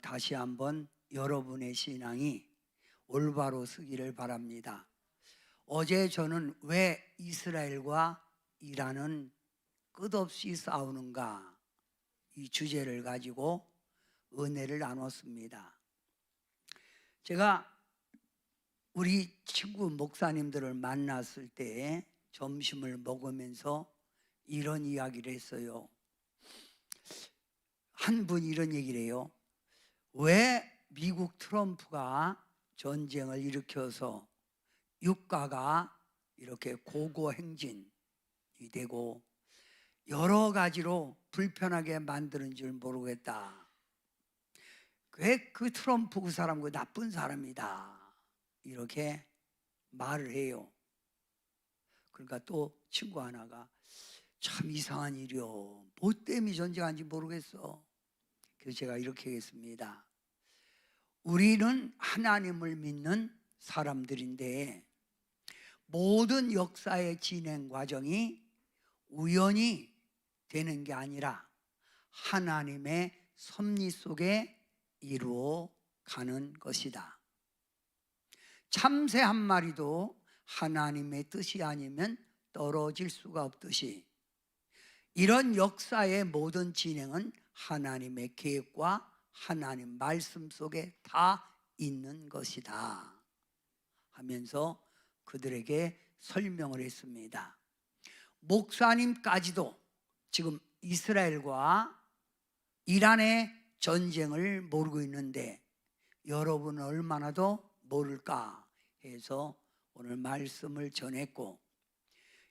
다시 한번 여러분의 신앙이 올바로 서기를 바랍니다. 어제 저는 왜 이스라엘과 이란은 끝없이 싸우는가 이 주제를 가지고 은혜를 나눴습니다. 제가 우리 친구 목사님들을 만났을 때 점심을 먹으면서 이런 이야기를 했어요. 한 분이 이런 얘기를 해요. 왜 미국 트럼프가 전쟁을 일으켜서 유가가 이렇게 고고행진이 되고 여러 가지로 불편하게 만드는 줄 모르겠다. 왜 그 트럼프 그 사람 그 나쁜 사람이다 이렇게 말을 해요. 그러니까 또 친구 하나가 참 이상한 일이요, 뭐 때문에 전쟁하는지 모르겠어. 그래서 제가 이렇게 하겠습니다. 우리는 하나님을 믿는 사람들인데 모든 역사의 진행 과정이 우연히 되는 게 아니라 하나님의 섭리 속에 이루어 가는 것이다. 참새 한 마리도 하나님의 뜻이 아니면 떨어질 수가 없듯이 이런 역사의 모든 진행은 하나님의 계획과 하나님 말씀 속에 다 있는 것이다 하면서 그들에게 설명을 했습니다. 목사님까지도 지금 이스라엘과 이란의 전쟁을 모르고 있는데 여러분은 얼마나 더 모를까 해서 오늘 말씀을 전했고,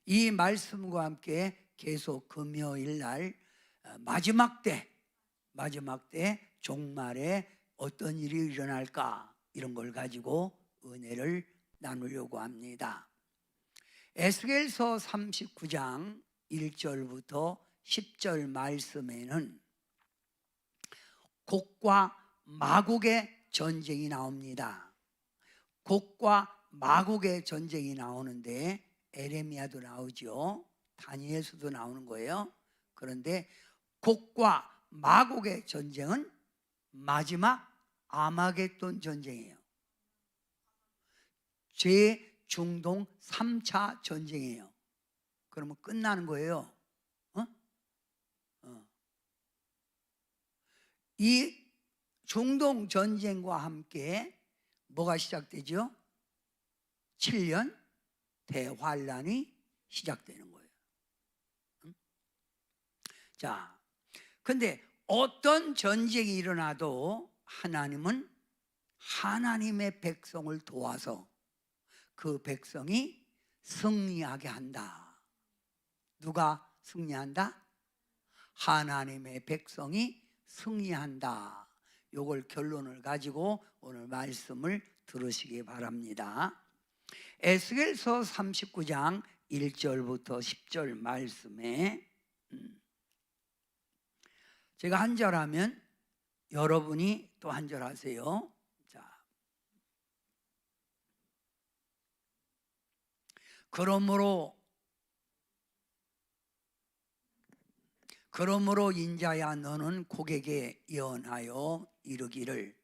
이 말씀과 함께 계속 금요일 날 마지막 때 종말에 어떤 일이 일어날까 이런 걸 가지고 은혜를 나누려고 합니다. 에스겔서 39장 1절부터 10절 말씀에는 곡과 마곡의 전쟁이 나옵니다. 곡과 마곡의 전쟁이 나오는데 에레미야도 나오죠. 다니엘서도 나오는 거예요. 그런데 곡과 마곡의 전쟁은 마지막 아마겟돈 전쟁이에요. 제중동 3차 전쟁이에요. 그러면 끝나는 거예요. 이 중동 전쟁과 함께 뭐가 시작되죠? 7년 대환란이 시작되는 거예요. 자, 근데 어떤 전쟁이 일어나도 하나님은 하나님의 백성을 도와서 그 백성이 승리하게 한다. 누가 승리한다? 하나님의 백성이 승리한다. 요걸 결론을 가지고 오늘 말씀을 들으시기 바랍니다. 에스겔서 39장 1절부터 10절 말씀에 제가 한 절 하면 여러분이 또 한 절 하세요. 자, 그러므로 인자야 너는 고객에 예언하여 이르기를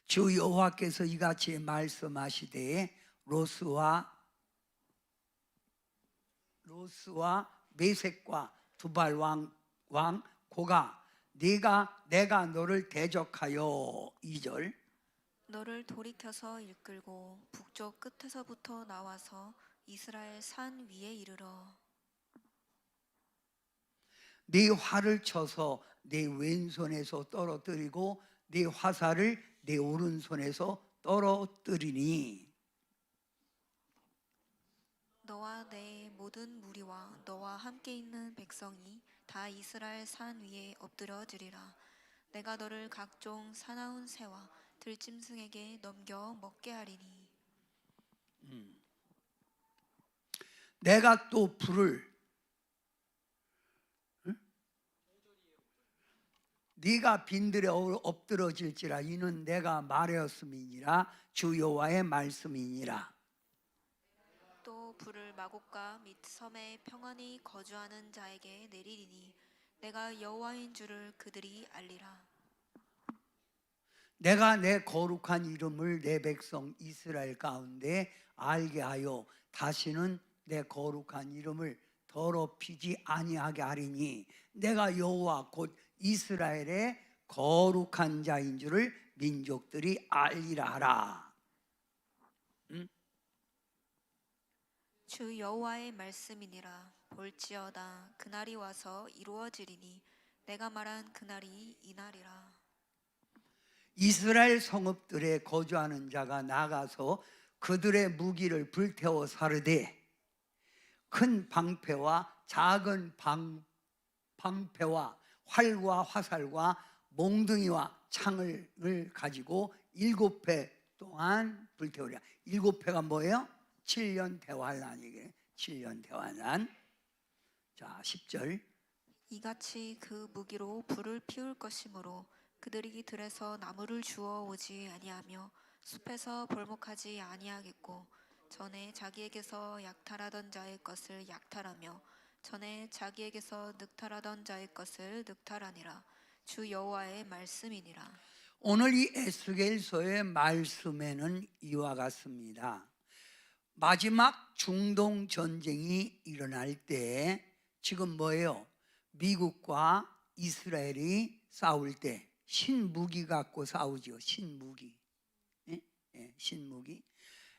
주 여호와께서 이같이 말씀하시되 로스와 메섹과 두발 왕 고가 내가 너를 대적하여 2절 너를 돌이켜서 이끌고 북쪽 끝에서부터 나와서 이스라엘 산 위에 이르러 네 활을 쳐서 네 왼손에서 떨어뜨리고 네 화살을 네 오른손에서 떨어뜨리니 너와 내 모든 무리와 너와 함께 있는 백성이 다 이스라엘 산 위에 엎드려지리라. 내가 너를 각종 사나운 새와 들짐승에게 넘겨 먹게 하리니 내가 또 불을 네가 빈들에 엎드러질지라 이는 내가 말하였음이니라 주 여호와의 말씀이니라. 또 불을 마곡과 및 섬에 평안히 거주하는 자에게 내리리니 내가 여호와인 줄을 그들이 알리라. 내가 내 거룩한 이름을 내 백성 이스라엘 가운데 알게 하여 다시는 내 거룩한 이름을 더럽히지 아니하게 하리니 내가 여호와 곧 이스라엘의 거룩한 자인 줄을 민족들이 알리라 하라. 주 여호와의 말씀이니라. 볼지어다 그날이 와서 이루어지리니 내가 말한 그날이 이날이라. 이스라엘 성읍들에 거주하는 자가 나가서 그들의 무기를 불태워 사르되 큰 방패와 작은 방패와 활과 화살과 몽둥이와 창을 가지고 7회 동안 불태우리라. 7회가 뭐예요? 7년 대환란이게. 7년 대환란. 자, 10절. 이같이 그 무기로 불을 피울 것이므로 그들이 들에서 나무를 주워 오지 아니하며 숲에서 벌목하지 아니하겠고 전에 자기에게서 약탈하던 자의 것을 약탈하며 전에 자기에게서 늑탈하던 자의 것을 늑탈하니라. 주 여호와의 말씀이니라. 오늘 이 에스겔서의 말씀에는 이와 같습니다. 마지막 중동 전쟁이 일어날 때 지금 뭐예요? 미국과 이스라엘이 싸울 때 신무기 갖고 싸우지요. 신무기. 예? 예, 신무기.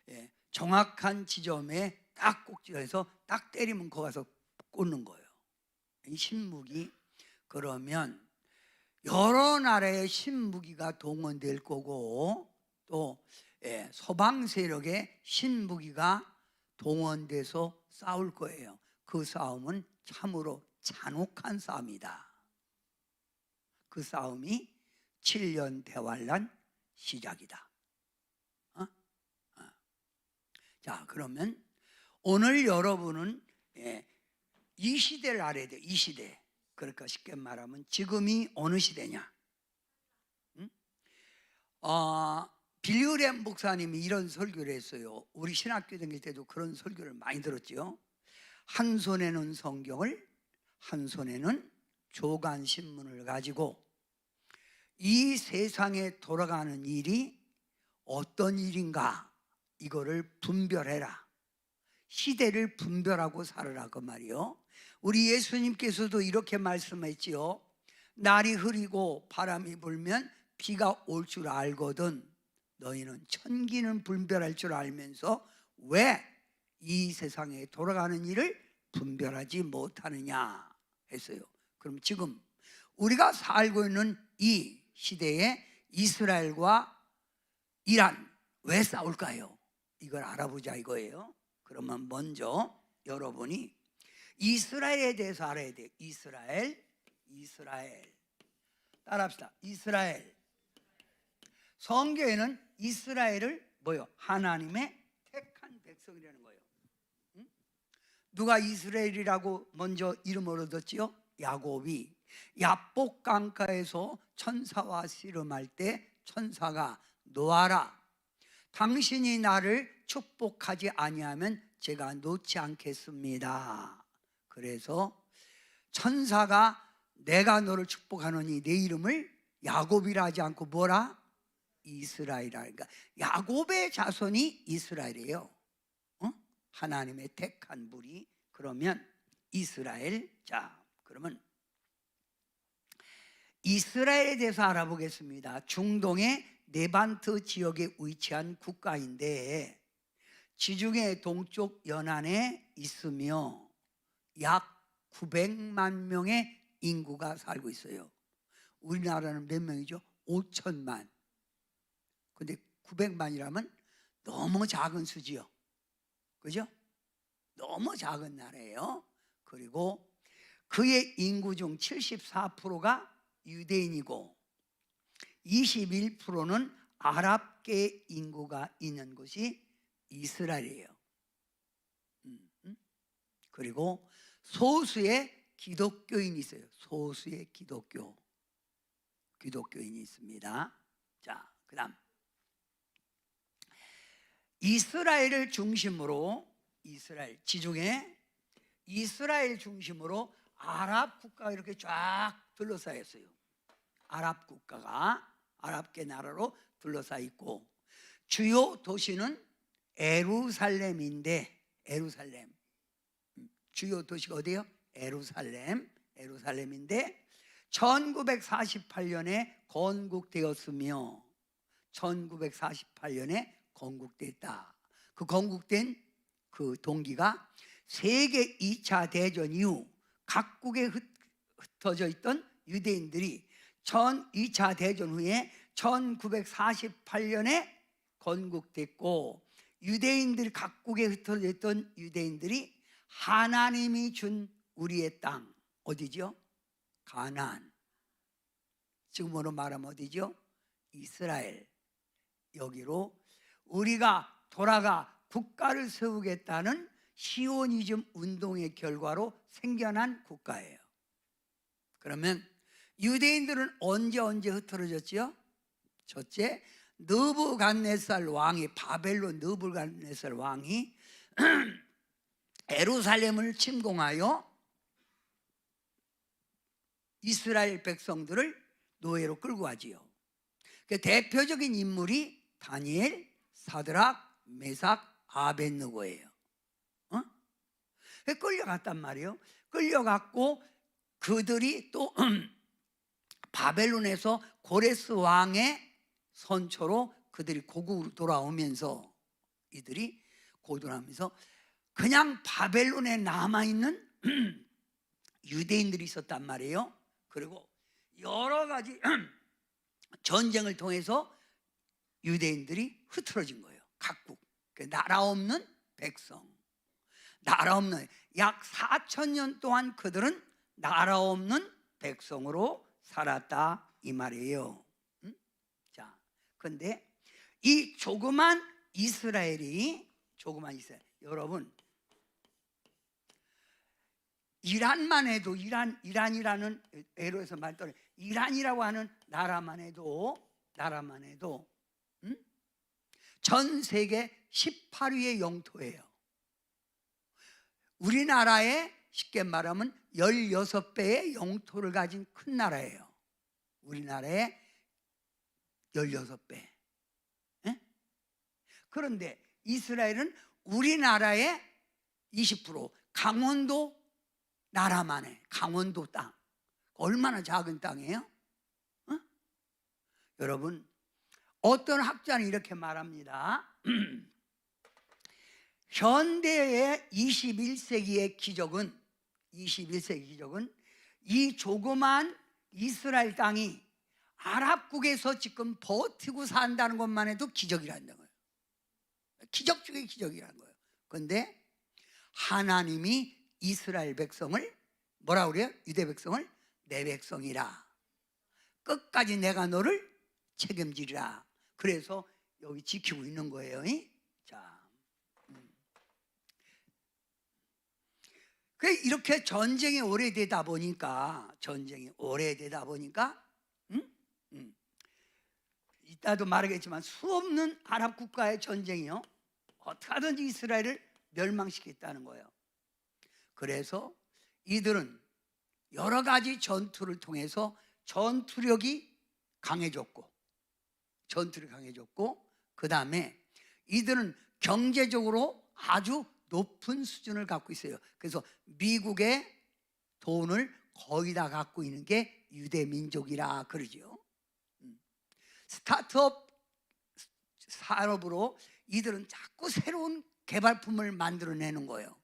예, 정확한 지점에 딱 꼭지에서 딱 때리면 거기 가서 꽂는 거예요. 이 신무기. 그러면 여러 나라의 신무기가 동원될 거고 또 서방 세력의 신무기가 동원돼서 싸울 거예요. 그 싸움은 참으로 잔혹한 싸움이다. 그 싸움이 7년 대환란 시작이다. 자, 그러면 오늘 여러분은 이 시대를 알아야 돼요. 이 시대. 그러니까 쉽게 말하면 지금이 어느 시대냐? 빌리그램 목사님이 이런 설교를 했어요. 우리 신학교 다닐 때도 그런 설교를 많이 들었죠. 한 손에는 성경을, 한 손에는 조간신문을 가지고 이 세상에 돌아가는 일이 어떤 일인가 이거를 분별해라. 시대를 분별하고 살아라 그 말이요. 우리 예수님께서도 이렇게 말씀했지요. 날이 흐리고 바람이 불면 비가 올 줄 알거든 너희는 천기는 분별할 줄 알면서 왜 이 세상에 돌아가는 일을 분별하지 못하느냐 했어요. 그럼 지금 우리가 살고 있는 이 시대에 이스라엘과 이란 왜 싸울까요? 이걸 알아보자 이거예요. 그러면 먼저 여러분이 이스라엘에 대해서 알아야 돼요. 이스라엘 따라합시다. 이스라엘. 성경에는 이스라엘을 뭐요? 하나님의 택한 백성이라는 거예요. 누가 이스라엘이라고 먼저 이름을 얻었지요? 야곱이 야복 강가에서 천사와 씨름할 때 천사가 놓아라. 당신이 나를 축복하지 아니하면 제가 놓지 않겠습니다. 그래서 천사가 내가 너를 축복하노니 내 이름을 야곱이라 하지 않고 뭐라? 이스라엘이라. 그러니까 야곱의 자손이 이스라엘이에요. 하나님의 택한 무리. 그러면 이스라엘. 자, 그러면 이스라엘에 대해서 알아보겠습니다. 중동의 네반트 지역에 위치한 국가인데 지중해 동쪽 연안에 있으며 약 900만 명의 인구가 살고 있어요. 우리나라는 몇 명이죠? 5천만. 근데 900만이라면 너무 작은 수지요. 그죠? 너무 작은 나라예요. 그리고 그의 인구 중 74%가 유대인이고 21%는 아랍계 인구가 있는 곳이 이스라엘이에요. 그리고 소수의 기독교인이 있어요. 소수의 기독교인이 있습니다. 자, 그 다음 이스라엘을 중심으로 이스라엘 지중해 이스라엘 중심으로 아랍 국가가 이렇게 쫙 둘러싸여 있어요. 아랍 국가가. 아랍계 나라로 둘러싸여 있고, 주요 도시는 에루살렘인데, 에루살렘 주요 도시가 어디예요? 에루살렘인데 1948년에 건국되었으며 1948년에 건국됐다. 그 건국된 그 동기가 세계 2차 대전 이후 각국에 흩어져 있던 유대인들이 2차 대전 후에 1948년에 건국됐고, 유대인들이 각국에 흩어져 있던 유대인들이 하나님이 준 우리의 땅, 어디죠? 가나안. 지금으로 말하면 어디죠? 이스라엘. 여기로 우리가 돌아가 국가를 세우겠다는 시오니즘 운동의 결과로 생겨난 국가예요. 그러면 유대인들은 언제 흩어졌지요? 첫째, 느부갓네살 왕이, 바벨론 느부갓네살 왕이 예루살렘을 침공하여 이스라엘 백성들을 노예로 끌고 가지요. 그 대표적인 인물이 다니엘, 사드락, 메삭, 아벳느고예요. 끌려갔단 말이에요. 끌려갔고 그들이 또 바벨론에서 고레스 왕의 선처로 그들이 고국으로 돌아오면서, 이들이 고돌하면서 그냥 바벨론에 남아있는 유대인들이 있었단 말이에요. 그리고 여러 가지 전쟁을 통해서 유대인들이 흐트러진 거예요. 각국. 나라 없는 백성, 나라 없는, 약 4,000년 동안 그들은 나라 없는 백성으로 살았다 이 말이에요. 자, 근데 이 조그만 이스라엘, 여러분, 이란만 해도, 이란이라는 에로에서 말하는 이란이라고 하는 나라만 해도 전 세계 18위의 영토예요. 우리나라의 쉽게 말하면 16배의 영토를 가진 큰 나라예요. 우리나라의 16배. 그런데 이스라엘은 우리나라의 20%, 강원도 나라만 해. 강원도 땅. 얼마나 작은 땅이에요? 여러분, 어떤 학자는 이렇게 말합니다. 현대의 21세기의 기적은 이 조그만 이스라엘 땅이 아랍국에서 지금 버티고 산다는 것만 해도 기적이라는 거예요. 기적 중에 기적이라는 거예요. 그런데 하나님이 이스라엘 백성을 뭐라고 그래요? 유대 백성을 내 백성이라, 끝까지 내가 너를 책임지리라. 그래서 여기 지키고 있는 거예요. 자, 이렇게 전쟁이 오래되다 보니까 이따도 말하겠지만 수없는 아랍 국가의 전쟁이요, 어떻게 하든지 이스라엘을 멸망시켰다는 거예요. 그래서 이들은 여러 가지 전투를 통해서 전투력이 강해졌고, 그 다음에 이들은 경제적으로 아주 높은 수준을 갖고 있어요. 그래서 미국의 돈을 거의 다 갖고 있는 게 유대 민족이라 그러죠. 스타트업 산업으로 이들은 자꾸 새로운 개발품을 만들어내는 거예요.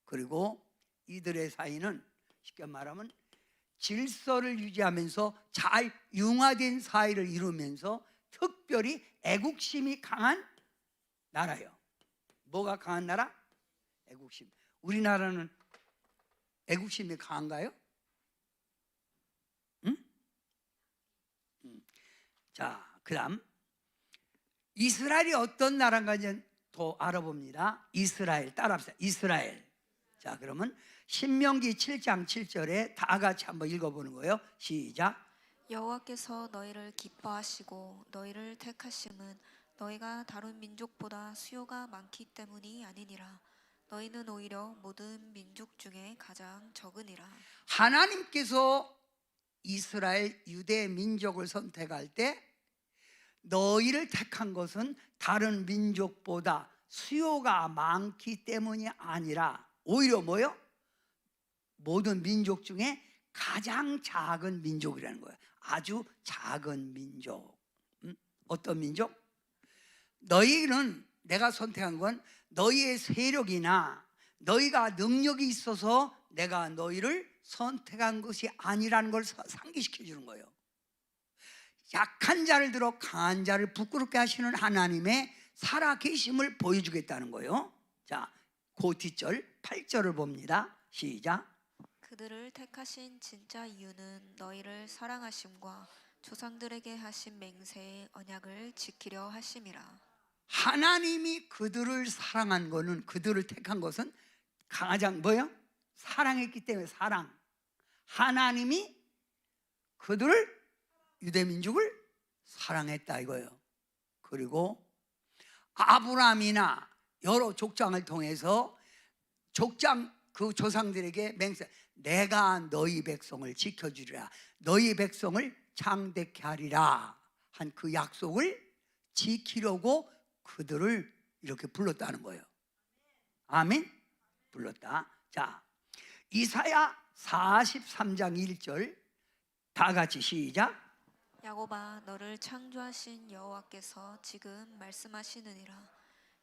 그리고 이들의 사이는 쉽게 말하면 질서를 유지하면서 잘 융화된 사이를 이루면서 특별히 애국심이 강한 나라예요. 뭐가 강한 나라? 애국심. 우리나라는 애국심이 강한가요? 자, 그 다음 이스라엘이 어떤 나라인가 더 알아봅니다. 이스라엘, 따라합시다. 이스라엘. 자, 그러면 신명기 7장 7절에 다 같이 한번 읽어보는 거예요. 시작. 여호와께서 너희를 기뻐하시고 너희를 택하심은 너희가 다른 민족보다 수요가 많기 때문이 아니니라. 너희는 오히려 모든 민족 중에 가장 적으니라. 하나님께서 이스라엘 유대 민족을 선택할 때 너희를 택한 것은 다른 민족보다 수요가 많기 때문이 아니라 오히려 뭐요? 모든 민족 중에 가장 작은 민족이라는 거예요. 아주 작은 민족. 어떤 민족? 너희는 내가 선택한 건 너희의 세력이나 너희가 능력이 있어서 내가 너희를 선택한 것이 아니라는 걸 상기시켜 주는 거예요. 약한 자를 들어 강한 자를 부끄럽게 하시는 하나님의 살아계심을 보여주겠다는 거예요. 자, 그 뒷절 8절을 봅니다. 시작. 그들을 택하신 진짜 이유는 너희를 사랑하심과 조상들에게 하신 맹세의 언약을 지키려 하심이라. 하나님이 그들을 사랑한 거는, 그들을 택한 것은 가장 뭐예요? 사랑했기 때문에. 사랑. 하나님이 그들을, 유대민족을 사랑했다 이거예요. 그리고 아브라함이나 여러 족장을 통해서 족장 그 조상들에게 맹세, 내가 너희 백성을 지켜주리라, 너희 백성을 창대케 하리라 한 그 약속을 지키려고 그들을 이렇게 불렀다는 거예요. 아멘? 불렀다. 자, 이사야 43장 1절 다 같이 시작. 야곱아, 너를 창조하신 여호와께서 지금 말씀하시느니라.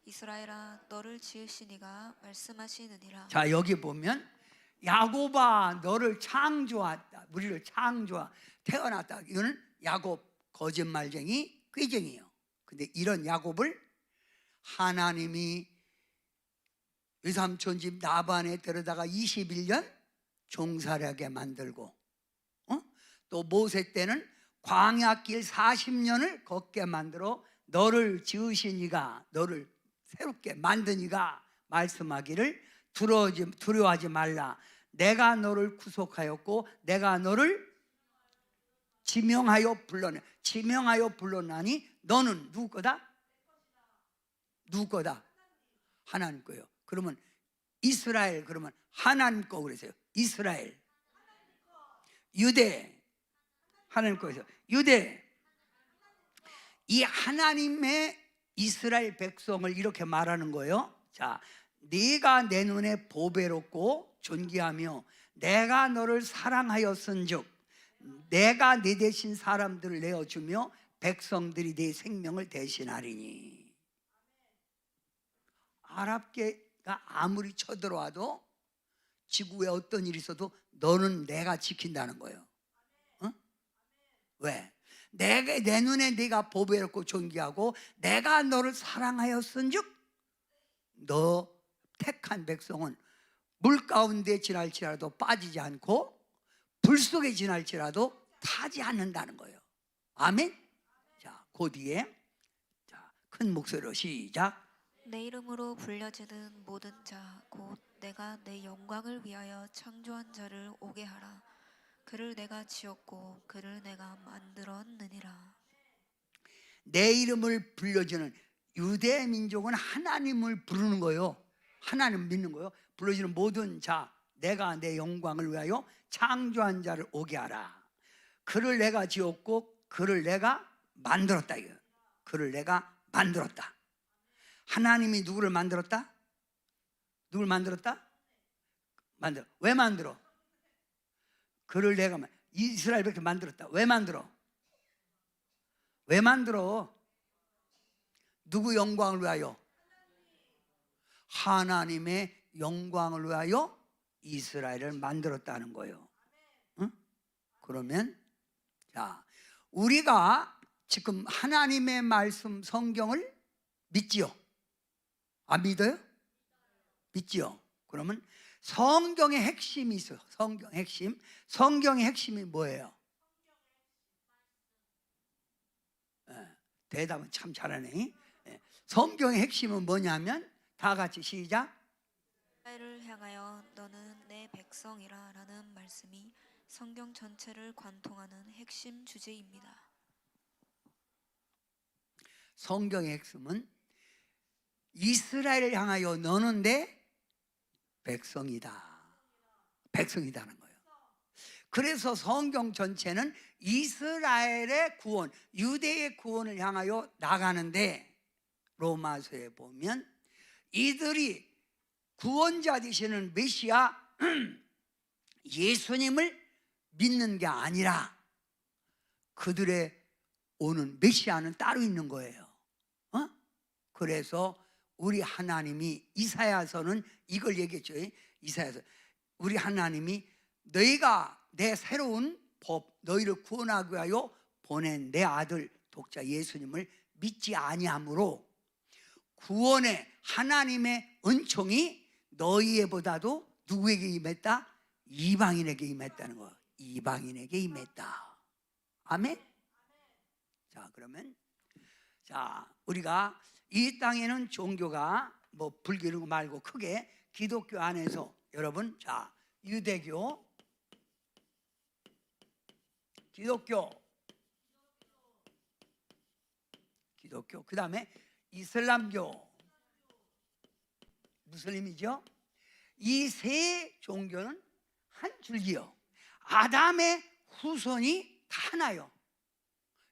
이스라엘아, 너를 지으신 이가 말씀하시느니라. 자, 여기 보면 야곱아, 너를 창조했다, 우리를 태어났다. 이거는 야곱 거짓말쟁이 꾀쟁이에요. 근데 이런 야곱을 하나님이 외삼촌 집 라반에 데려다가 21년 종살이하게 만들고, 또 모세 때는 광야길 40년을 걷게 만들어 너를 지으신 이가, 너를 새롭게 만든 이가 말씀하기를 두려워하지 말라. 내가 너를 구속하였고 내가 너를 지명하여 불렀나니 너는 누구 거다? 누구 거다? 하나님 거예요. 그러면 이스라엘, 그러면 하나님 거 그러세요. 이스라엘. 유대, 하나님 거에서 유대. 이 하나님의 이스라엘 백성을 이렇게 말하는 거예요. 자, 네가 내 눈에 보배롭고 존귀하며 내가 너를 사랑하였은즉 내가 네 대신 사람들을 내어주며 백성들이 네 생명을 대신하리니. 아랍계가 아무리 쳐들어와도 지구에 어떤 일이 있어도 너는 내가 지킨다는 거예요. 왜? 내 눈에 네가 보배롭고 존귀하고 내가 너를 사랑하였은즉 너 택한 백성은 물 가운데 지날지라도 빠지지 않고 불 속에 지날지라도 타지 않는다는 거예요. 아멘. 자, 그 뒤에 자, 큰 목소리로 시작. 내 이름으로 불려지는 모든 자 곧 내가 내 영광을 위하여 창조한 자를 오게 하라. 그를 내가 지었고 그를 내가 만들었느니라. 내 이름을 불려주는 유대 민족은 하나님을 부르는 거예요. 하나님 믿는 거예요. 불러주는 모든 자, 내가 내 영광을 위하여 창조한 자를 오게 하라. 그를 내가 지었고 그를 내가 만들었다. 이거. 그를 내가 만들었다. 하나님이 누구를 만들었다? 누굴 만들었다? 왜 만들어? 그를 내가 이스라엘 백성 만들었다. 왜 만들어? 왜 만들어? 누구 영광을 위하여? 하나님의 영광을 위하여 이스라엘을 만들었다는 거예요. 응? 그러면 자, 우리가 지금 하나님의 말씀 성경을 믿지요? 안 믿어요? 믿지요? 그러면 성경의 핵심이 있어요. 성경의 핵심이 뭐예요? 대답은 참 잘하네. 성경의 핵심은 뭐냐면 다 같이 시작. 이스라엘을 향하여 너는 내 백성이라 라는 말씀이 성경 전체를 관통하는 핵심 주제입니다. 성경의 핵심은 이스라엘을 향하여 너는 내 백성이다. 백성이다는 거예요. 그래서 성경 전체는 이스라엘의 구원, 유대의 구원을 향하여 나가는데, 로마서에 보면 이들이 구원자 되시는 메시아 예수님을 믿는 게 아니라 그들의 오는 메시아는 따로 있는 거예요. 그래서 우리 하나님이, 이사야서는 이걸 얘기했죠. 이사야서, 우리 하나님이 너희가 내 새로운 법, 너희를 구원하기 위하여 보낸 내 아들 독자 예수님을 믿지 아니하므로 구원의 하나님의 은총이 너희에보다도 누구에게 임했다? 이방인에게 임했다는 거예요. 이방인에게 임했다. 아멘. 자, 그러면 우리가 이 땅에는 종교가 뭐 불교고 말고 크게 기독교 안에서 여러분, 유대교, 기독교, 그 다음에 이슬람교, 무슬림이죠. 이 세 종교는 한 줄기요. 아담의 후손이 다 하나요.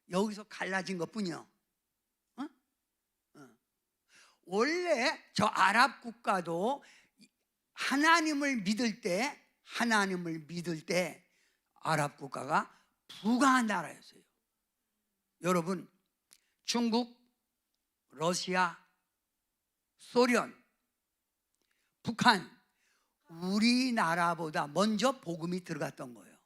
여기서 갈라진 것뿐이요. 원래 저 아랍 국가도 하나님을 믿을 때 아랍 국가가 부강한 나라였어요. 여러분, 중국, 러시아, 소련, 북한, 우리나라보다 먼저 복음이 들어갔던 거예요.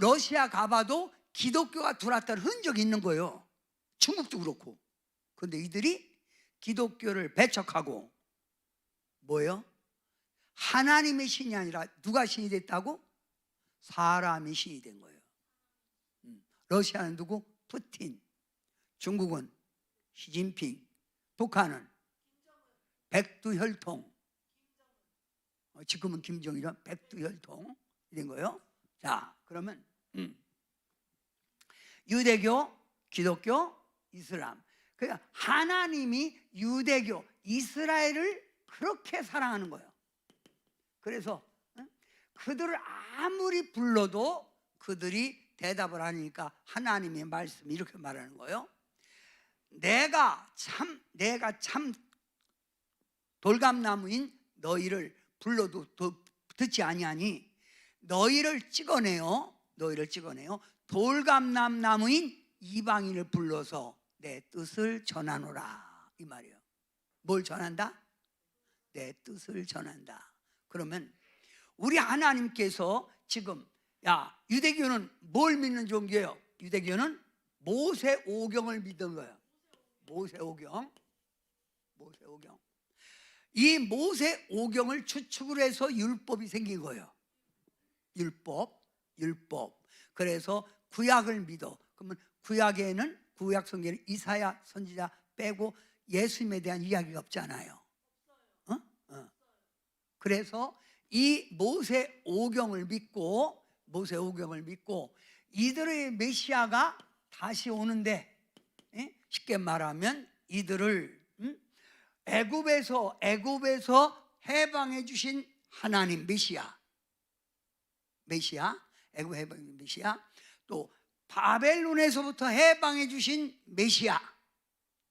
러시아 가봐도 기독교가 들어왔다는 흔적이 있는 거예요. 중국도 그렇고. 그런데 이들이 기독교를 배척하고 뭐예요? 하나님의 신이 아니라 누가 신이 됐다고? 사람이 신이 된 거예요. 러시아는 누구? 푸틴. 중국은 시진핑. 북한은 백두혈통. 지금은 김정일은 백두혈통 된 거예요. 자, 그러면 유대교, 기독교, 이슬람. 그러니까 하나님이 유대교, 이스라엘을 그렇게 사랑하는 거예요. 그래서 그들을 아무리 불러도 그들이 대답을 하니까 하나님의 말씀이 이렇게 말하는 거예요. 내가 참 돌감나무인 너희를 불러도 듣지 아니하니 너희를 찍어내요. 돌감나무인 이방인을 불러서 내 뜻을 전하노라, 이 말이에요. 뭘 전한다? 내 뜻을 전한다. 그러면 우리 하나님께서 지금, 유대교는 뭘 믿는 종교예요? 유대교는 모세오경을 믿는 거예요. 모세오경. 이 모세오경을 추측을 해서 율법이 생긴 거예요. 율법. 그래서 구약을 믿어. 그러면 구약 성경에는 이사야 선지자 빼고 예수님에 대한 이야기가 없잖아요. 그래서 이 모세오경을 믿고 이들의 메시아가 다시 오는데, 쉽게 말하면 이들을 애굽에서 해방해 주신 하나님 메시아, 애굽 해방 메시아, 또 바벨론에서부터 해방해 주신 메시아,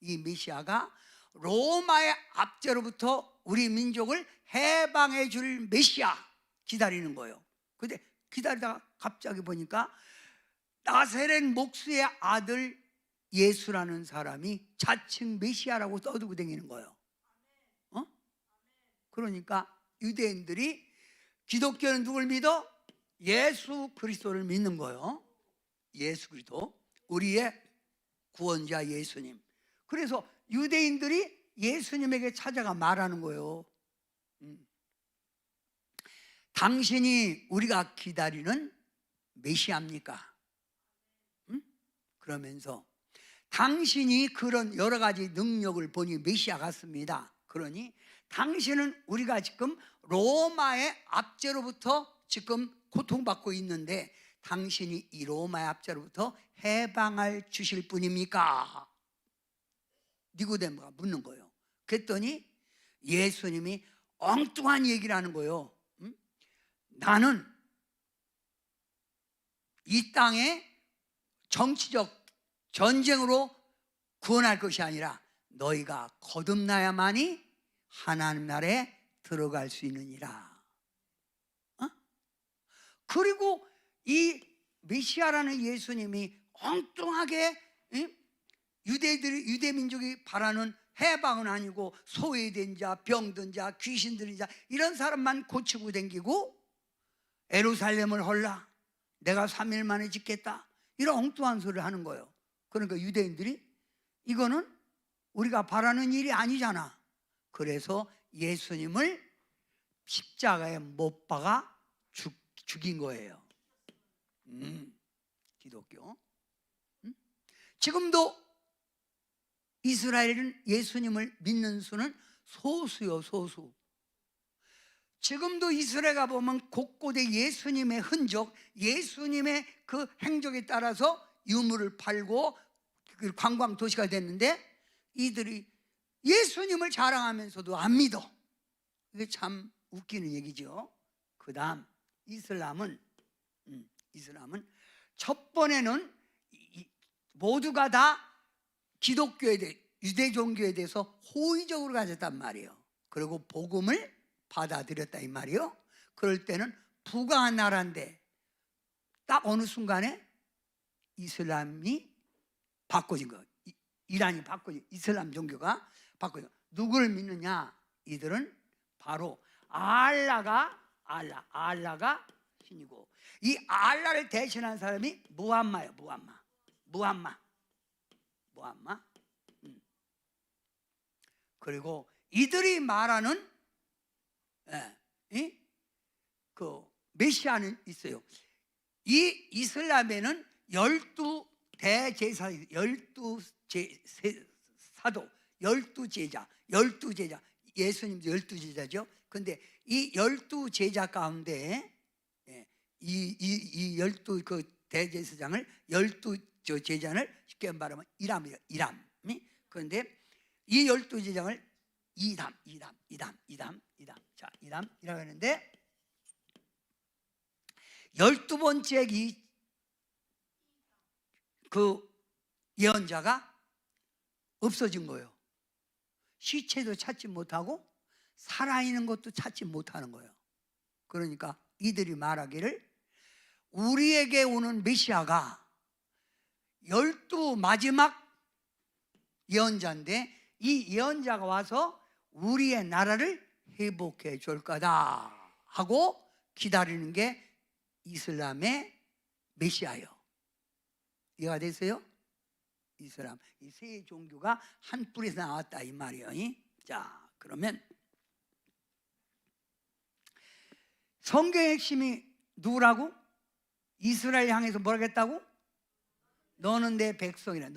이 메시아가 로마의 압제로부터 우리 민족을 해방해 줄 메시아 기다리는 거예요. 근데 기다리다가 갑자기 보니까 나세렛 목수의 아들 예수라는 사람이 자칭 메시아라고 떠들고 다니는 거예요. 그러니까 유대인들이, 기독교는 누굴 믿어? 예수 그리스도를 믿는 거예요. 예수 그리스도, 우리의 구원자 예수님. 그래서 유대인들이 예수님에게 찾아가 말하는 거예요. 당신이 우리가 기다리는 메시아입니까? 그러면서 당신이 그런 여러 가지 능력을 보니 메시아 같습니다. 그러니 당신은 우리가 지금 로마의 압제로부터 지금 고통받고 있는데 당신이 이 로마의 압제로부터 해방할 주실 분입니까? 니고데모가 묻는 거예요. 그랬더니 예수님이 엉뚱한 얘기를 하는 거예요. 나는 이 땅에 정치적 전쟁으로 구원할 것이 아니라 너희가 거듭나야만이 하나님 나라에 들어갈 수 있느니라. 그리고 이 메시아라는 예수님이 엉뚱하게 유대 민족이 바라는 해방은 아니고 소외된 자, 병든 자, 귀신 들린 자 이런 사람만 고치고 댕기고 예루살렘을 헐라 내가 3일 만에 짓겠다 이런 엉뚱한 소리를 하는 거예요. 그러니까 유대인들이 이거는 우리가 바라는 일이 아니잖아. 그래서 예수님을 십자가에 못 박아 죽인 거예요. 기독교. 지금도 이스라엘은 예수님을 믿는 수는 소수요, 소수. 지금도 이스라엘 가보면 곳곳에 예수님의 흔적, 예수님의 그 행적에 따라서 유물을 팔고 관광 도시가 됐는데 이들이 예수님을 자랑하면서도 안 믿어. 이게 참 웃기는 얘기죠. 그 다음 이슬람은 첫 번에는 모두가 다 기독교에 대해 유대 종교에 대해서 호의적으로 가졌단 말이에요. 그리고 복음을 받아들였다 이 말이에요. 그럴 때는 부강한 나라인데 딱 어느 순간에 이슬람이 바꿔진 거예요. 이란이 바꿔진 이슬람 종교가 바꿔진 거예요. 누구를 믿느냐? 이들은 바로 알라가 신이고 이 알라를 대신한 사람이 무함마예요. 무함마. 그리고 이들이 말하는 그 메시아는 있어요. 이 이슬람에는 12대제사, 12사도, 12제자, 예수님도 12제자죠. 근데 이 12제자 가운데 이 12그 대제사장을 12제자를 쉽게 말하면 이람이에요. 그런데 이 12제장을 이담. 자, 이담이라고 했는데 12번째 그 예언자가 없어진 거예요. 시체도 찾지 못하고 살아있는 것도 찾지 못하는 거예요. 그러니까 이들이 말하기를 우리에게 오는 메시아가 12 마지막 예언자인데 이 예언자가 와서 우리의 나라를 회복해 줄 거다 하고 기다리는 게 이슬람의 메시아예요. 이해가 되세요? 이슬람 이 세 종교가 한 뿔에서 나왔다 이 말이에요. 자, 그러면 성경의 핵심이 누구라고? 이스라엘 향해서 뭐라고 했다고? 너는 내 백성이라.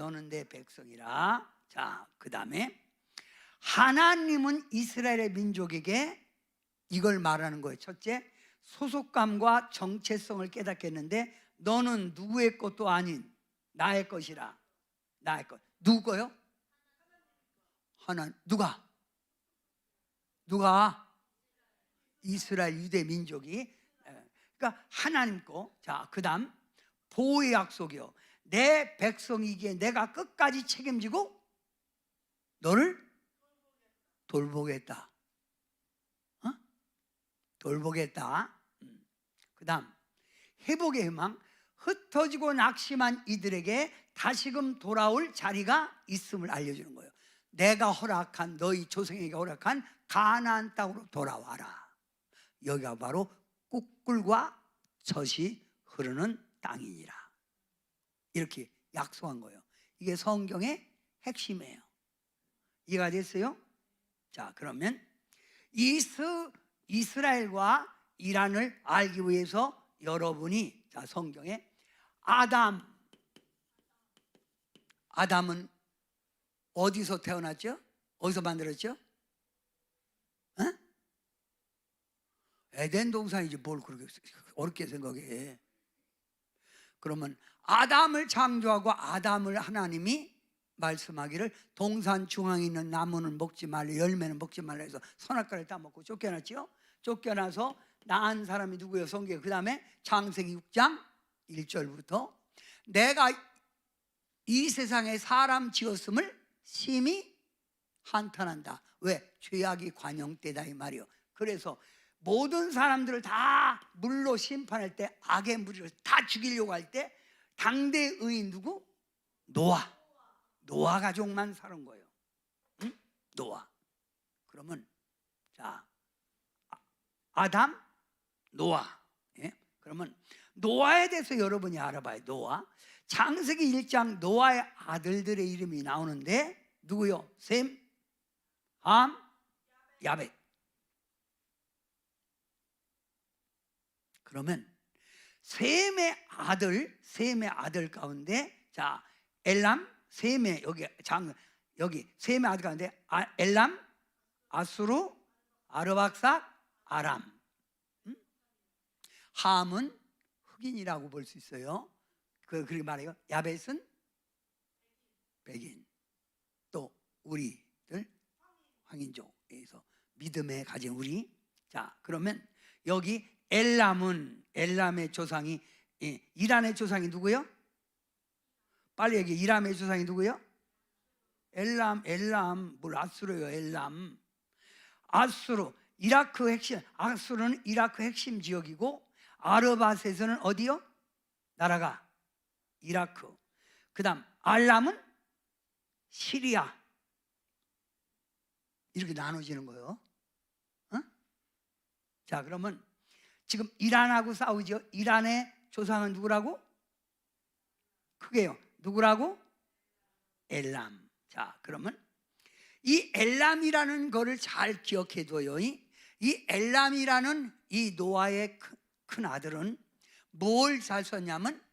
자, 그 다음에 하나님은 이스라엘의 민족에게 이걸 말하는 거예요. 첫째, 소속감과 정체성을 깨닫겠는데 너는 누구의 것도 아닌 나의 것이라. 나의 것. 누구 거요? 하나님. 누가? 이스라엘 유대 민족이. 그러니까 하나님 거. 자, 그 다음 보호의 약속이요. 내 백성이기에 내가 끝까지 책임지고 너를 돌보겠다. 돌보겠다. 그 다음 회복의 희망. 흩어지고 낙심한 이들에게 다시금 돌아올 자리가 있음을 알려주는 거예요. 내가 허락한 너희 조상에게 허락한 가나안 땅으로 돌아와라. 여기가 바로 꿀과 젖이 흐르는 땅이니라. 이렇게 약속한 거예요. 이게 성경의 핵심이에요. 이해가 됐어요? 자, 그러면 이스라엘과 이란을 알기 위해서 여러분이 자, 성경에 아담은 어디서 태어났죠? 어디서 만들었죠? 에덴 동산이지 뭘 그렇게 어렵게 생각해. 그러면 아담을 창조하고 아담을 하나님이 말씀하기를 동산 중앙에 있는 나무는 먹지 말라, 열매는 먹지 말라 해서 선악과를 다 먹고 쫓겨났죠. 쫓겨나서 낳은 사람이 누구예요? 성경에. 그 다음에 창세기 6장 1절부터 내가 이 세상에 사람 지었음을 심히 한탄한다. 왜? 죄악이 관영되다 이 말이요. 그래서 모든 사람들을 다 물로 심판할 때, 악의 무리를 다 죽이려고 할 때 당대 의인 누구? 노아 가족만 사는 거예요. 응? 노아. 그러면 자, 아담, 노아. 예? 그러면 노아에 대해서 여러분이 알아봐요. 노아. 창세기 1장 노아의 아들들의 이름이 나오는데 누구요? 셈, 함, 야벳. 그러면 셈의 아들 가운데 자, 엘람, 셈의 여기 셈의 아들 가운데 엘람, 아수르, 아르박삭, 아람. 함은 흑인이라고 볼 수 있어요. 그렇게 말해요. 야벳은 백인. 또 우리들 황인족에서 믿음에 가진 우리. 자, 그러면 여기 엘람의 조상이 이란의 조상이 누구요? 빨리 얘기해. 이람의 조상이 누구요? 엘람 뭘 아수르요? 엘람. 아수르 이라크 핵심. 아수르는 이라크 핵심 지역이고 아르밧에서는 어디요? 나라가 이라크. 그 다음 알람은 시리아. 이렇게 나눠지는 거예요. 어? 자, 그러면 지금 이란하고 싸우죠. 이란의 조상은 누구라고? 크게요. 누구라고? 엘람. 자, 그러면 이 엘람이라는 거를 잘 기억해 둬요. 이 엘람이라는 이 노아의 큰 아들은 뭘 잘 썼냐면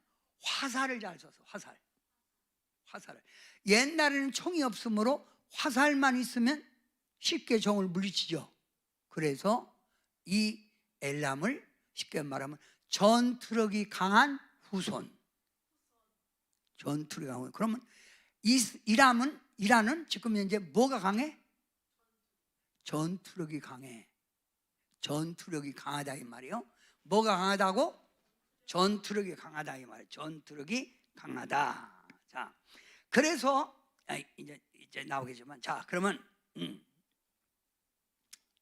화살을 잘 썼어. 화살을. 옛날에는 총이 없으므로 화살만 있으면 쉽게 적을 물리치죠. 그래서 이 엘람을 쉽게 말하면 전투력이 강한 후손. 전투력이 강한. 그러면 이란은 지금 현재 뭐가 강해? 전투력이 강해. 전투력이 강하다 이 말이요. 뭐가 강하다고? 전투력이 강하다 이 말이에요. 전투력이 강하다. 자, 그래서 이제 나오겠지만, 자, 그러면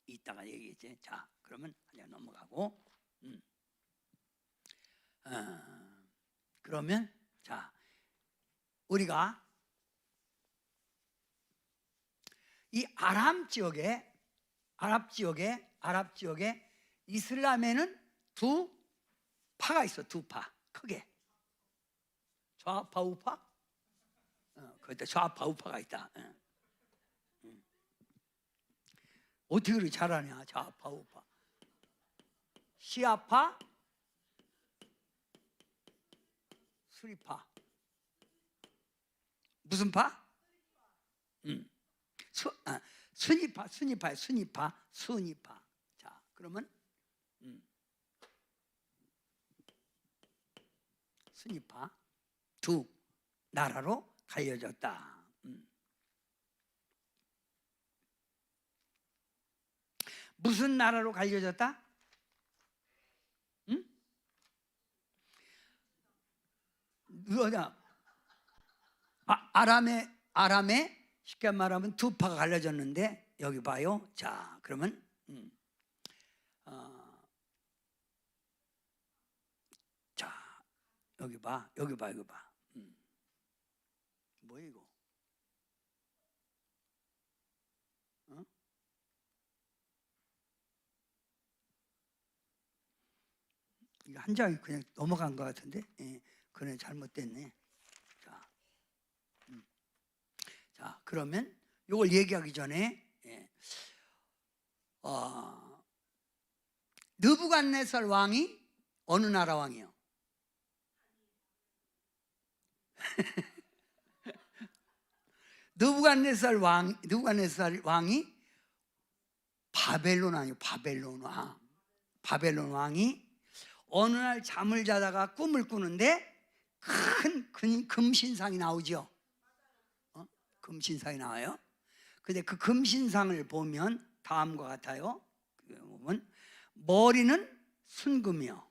이따가 얘기했지. 자, 그러면 그냥 넘어가고, 그러면 자, 우리가 이 아랍 지역에 이슬람에는 두 파가 있어. 두 파. 크게 좌파 우파. 그때 좌파 우파가 있다. 어떻게 그렇게 잘하냐? 좌파 우파. 시아파, 수리파. 무슨 파? 순위파. 자, 그러면 순위파 두 나라로 갈려졌다. 무슨 나라로 갈려졌다? 누구냐? 아람에 쉽게 말하면 두 파가 갈라졌는데 여기 봐요. 자, 그러면 자, 여기 봐. 뭐야 이거? 이거 한 장이 그냥 넘어간 것 같은데, 그래 잘못됐네. 자, 그러면 이걸 얘기하기 전에 느부갓네살 왕이 어느 나라 왕이요? 느부갓네살 왕이 바벨론 왕이요. 바벨론 왕이 어느 날 잠을 자다가 꿈을 꾸는데 큰 금신상이 나오죠. 금신상이 나와요. 근데 그 금신상을 보면 다음과 같아요. 보면 머리는 순금이요.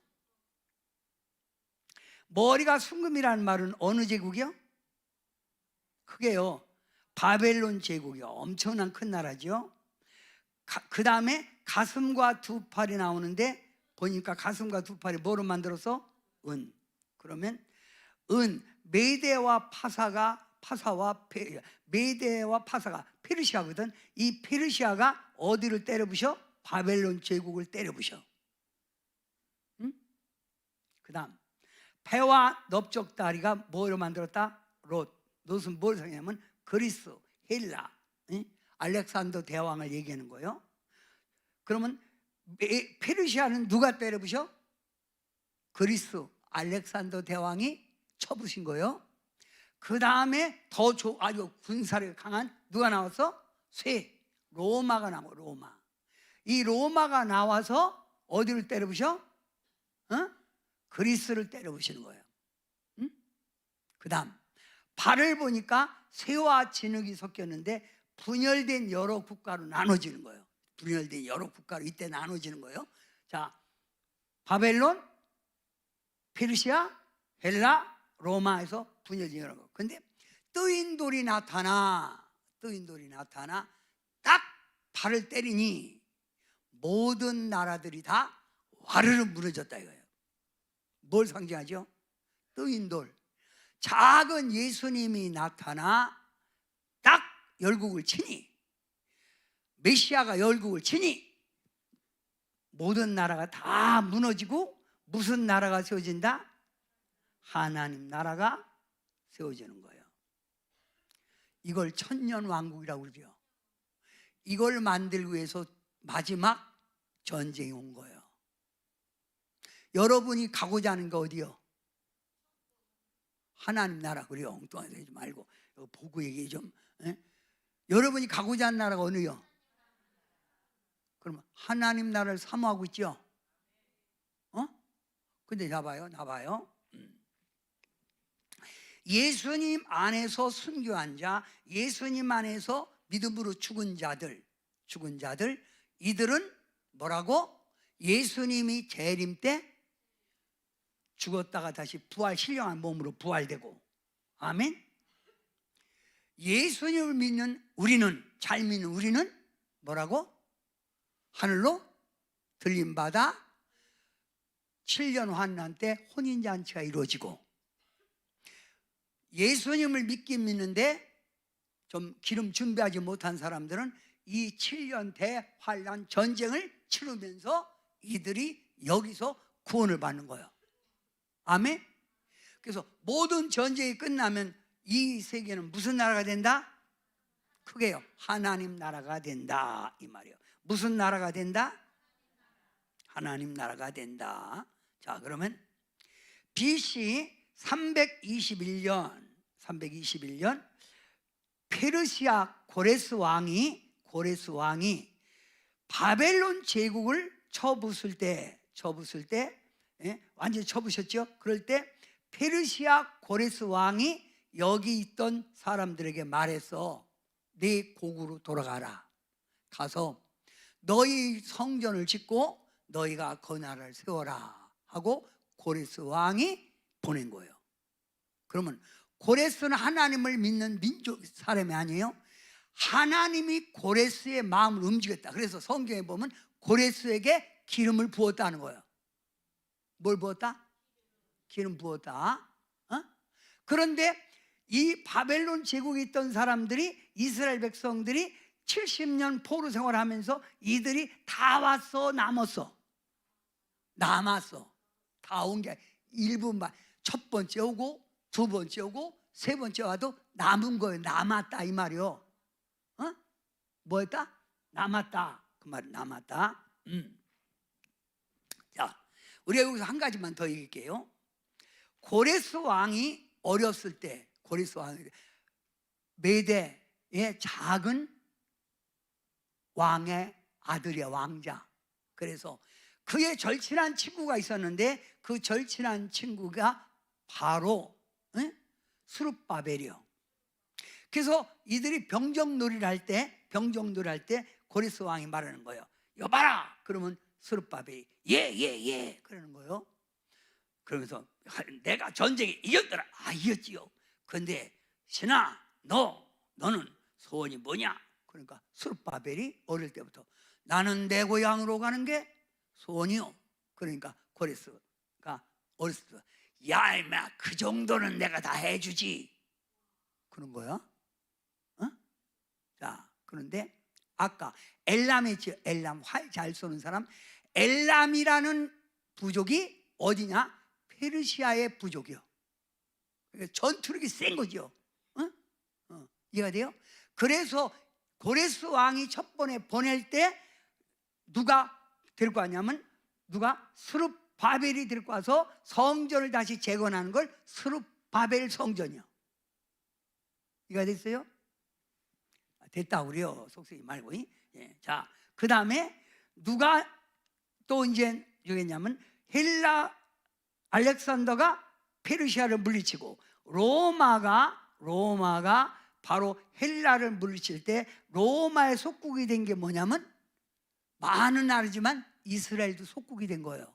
머리가 순금이라는 말은 어느 제국이요? 크게요, 바벨론 제국이요. 엄청난 큰 나라죠. 그 다음에 가슴과 두 팔이 나오는데 보니까 가슴과 두 팔이 뭐로 만들어서? 은. 그러면 은, 메대와 파사가 페르시아거든. 이 페르시아가 어디를 때려부셔? 바벨론 제국을 때려부셔. 응? 그 다음 배와 넓적다리가 뭐로 만들었다? 롯. 롯은 뭘 상징하냐면 그리스, 헬라, 응? 알렉산더 대왕을 얘기하는 거예요. 그러면 페르시아는 누가 때려부셔? 그리스, 알렉산더 대왕이 쳐부신 거예요. 그 다음에 더 아주 군사력 강한 누가 나왔어? 로마가 나와. 로마. 이 로마가 나와서 어디를 때려부셔? 그리스를 때려부시는 거예요. 응? 그 다음 발을 보니까 새와 진흙이 섞였는데 분열된 여러 국가로 나눠지는 거예요. 분열된 여러 국가로 이때 나눠지는 거예요. 자, 바벨론, 페르시아, 헬라, 로마에서 분열된 여러 국. 근데 뜨인 돌이 나타나 딱 발을 때리니 모든 나라들이 다 와르르 무너졌다 이거예요. 뭘 상징하죠? 뜨인 돌. 작은 예수님이 나타나 딱 열국을 치니, 메시아가 열국을 치니 모든 나라가 다 무너지고 무슨 나라가 세워진다? 하나님 나라가 세워지는 거예요. 이걸 천년왕국이라고 그러죠. 이걸 만들기 위해서 마지막 전쟁이 온 거예요. 여러분이 가고자 하는 거 어디요? 하나님 나라. 그래요. 엉뚱하게 하지 말고 보고 얘기해 좀. 여러분이 가고자 하는 나라가 어느요? 그러면 하나님 나라를 사모하고 있죠? 근데 나봐요. 예수님 안에서 순교한 자, 예수님 안에서 믿음으로 죽은 자들, 이들은 뭐라고? 예수님이 재림 때 죽었다가 다시 신령한 몸으로 부활되고, 아멘. 예수님을 믿는 우리는, 잘 믿는 우리는 뭐라고? 하늘로 들림받아 7년 환난 때 혼인잔치가 이루어지고, 예수님을 믿긴 믿는데 좀 기름 준비하지 못한 사람들은 이 7년 대환난 전쟁을 치르면서 이들이 여기서 구원을 받는 거예요. 아멘. 그래서 모든 전쟁이 끝나면 이 세계는 무슨 나라가 된다? 크게요, 하나님 나라가 된다 이 말이에요. 무슨 나라가 된다? 하나님 나라가 된다. 자, 그러면 BC 321년 페르시아 고레스 왕이 바벨론 제국을 쳐부술 때 완전히 쳐부셨죠. 그럴 때 페르시아 고레스 왕이 여기 있던 사람들에게 말했어. 네 고국으로 돌아가라. 가서 너희 성전을 짓고 너희가 그 나라를 세워라 하고 고레스 왕이 보낸 거예요. 그러면 고레스는 하나님을 믿는 민족 사람이 아니에요. 하나님이 고레스의 마음을 움직였다. 그래서 성경에 보면 고레스에게 기름을 부었다는 거예요. 뭘 부었다? 기름 부었다. 그런데 이 바벨론 제국에 있던 사람들이, 이스라엘 백성들이 70년 포로 생활하면서 이들이 다 왔어, 남았어? 남았어. 다 온 게 일부만. 첫 번째 오고 두 번째 오고 세 번째 와도 남은 거예요. 남았다 이 말이요. 뭐였다? 남았다. 그 말 남았다. 자, 우리가 여기서 한 가지만 더 얘기할게요. 고레스 왕이 어렸을 때, 고레스 왕이 메대의 작은 왕의 아들이야, 왕자. 그래서 그의 절친한 친구가 있었는데 그 절친한 친구가 바로 스룹바벨이요. 그래서 이들이 병정놀이를 할 때 고레스 왕이 말하는 거예요. 여봐라. 그러면 스룹바벨이 예 그러는 거예요. 그러면서 내가 전쟁에 이겼더라. 이겼지요. 근데 신아 너는 소원이 뭐냐? 그러니까 스룹바벨이 어릴 때부터 나는 내 고향으로 가는 게 소원이요. 그러니까 고레스가 어렸을 때 야 임마 그 정도는 내가 다 해주지 그런 거야. 자, 그런데 아까 엘람에 있죠. 엘람, 활 잘 쏘는 사람. 엘람이라는 부족이 어디냐? 페르시아의 부족이요. 그러니까 전투력이 센 거죠. 이해가 돼요? 그래서 고레스 왕이 첫 번에 보낼 때 누가 데리고 왔냐면 스룹바벨이 데리고 와서 성전을 다시 재건하는 걸 스룹바벨 성전이요. 이해가 됐어요? 됐다 그래요. 속쓰지 말고. 예. 자, 그 다음에 누가 또 이제 여기냐면 헬라 알렉산더가 페르시아를 물리치고 로마가 바로 헬라를 물리칠 때 로마의 속국이 된 게 뭐냐면 많은 나라지만 이스라엘도 속국이 된 거예요.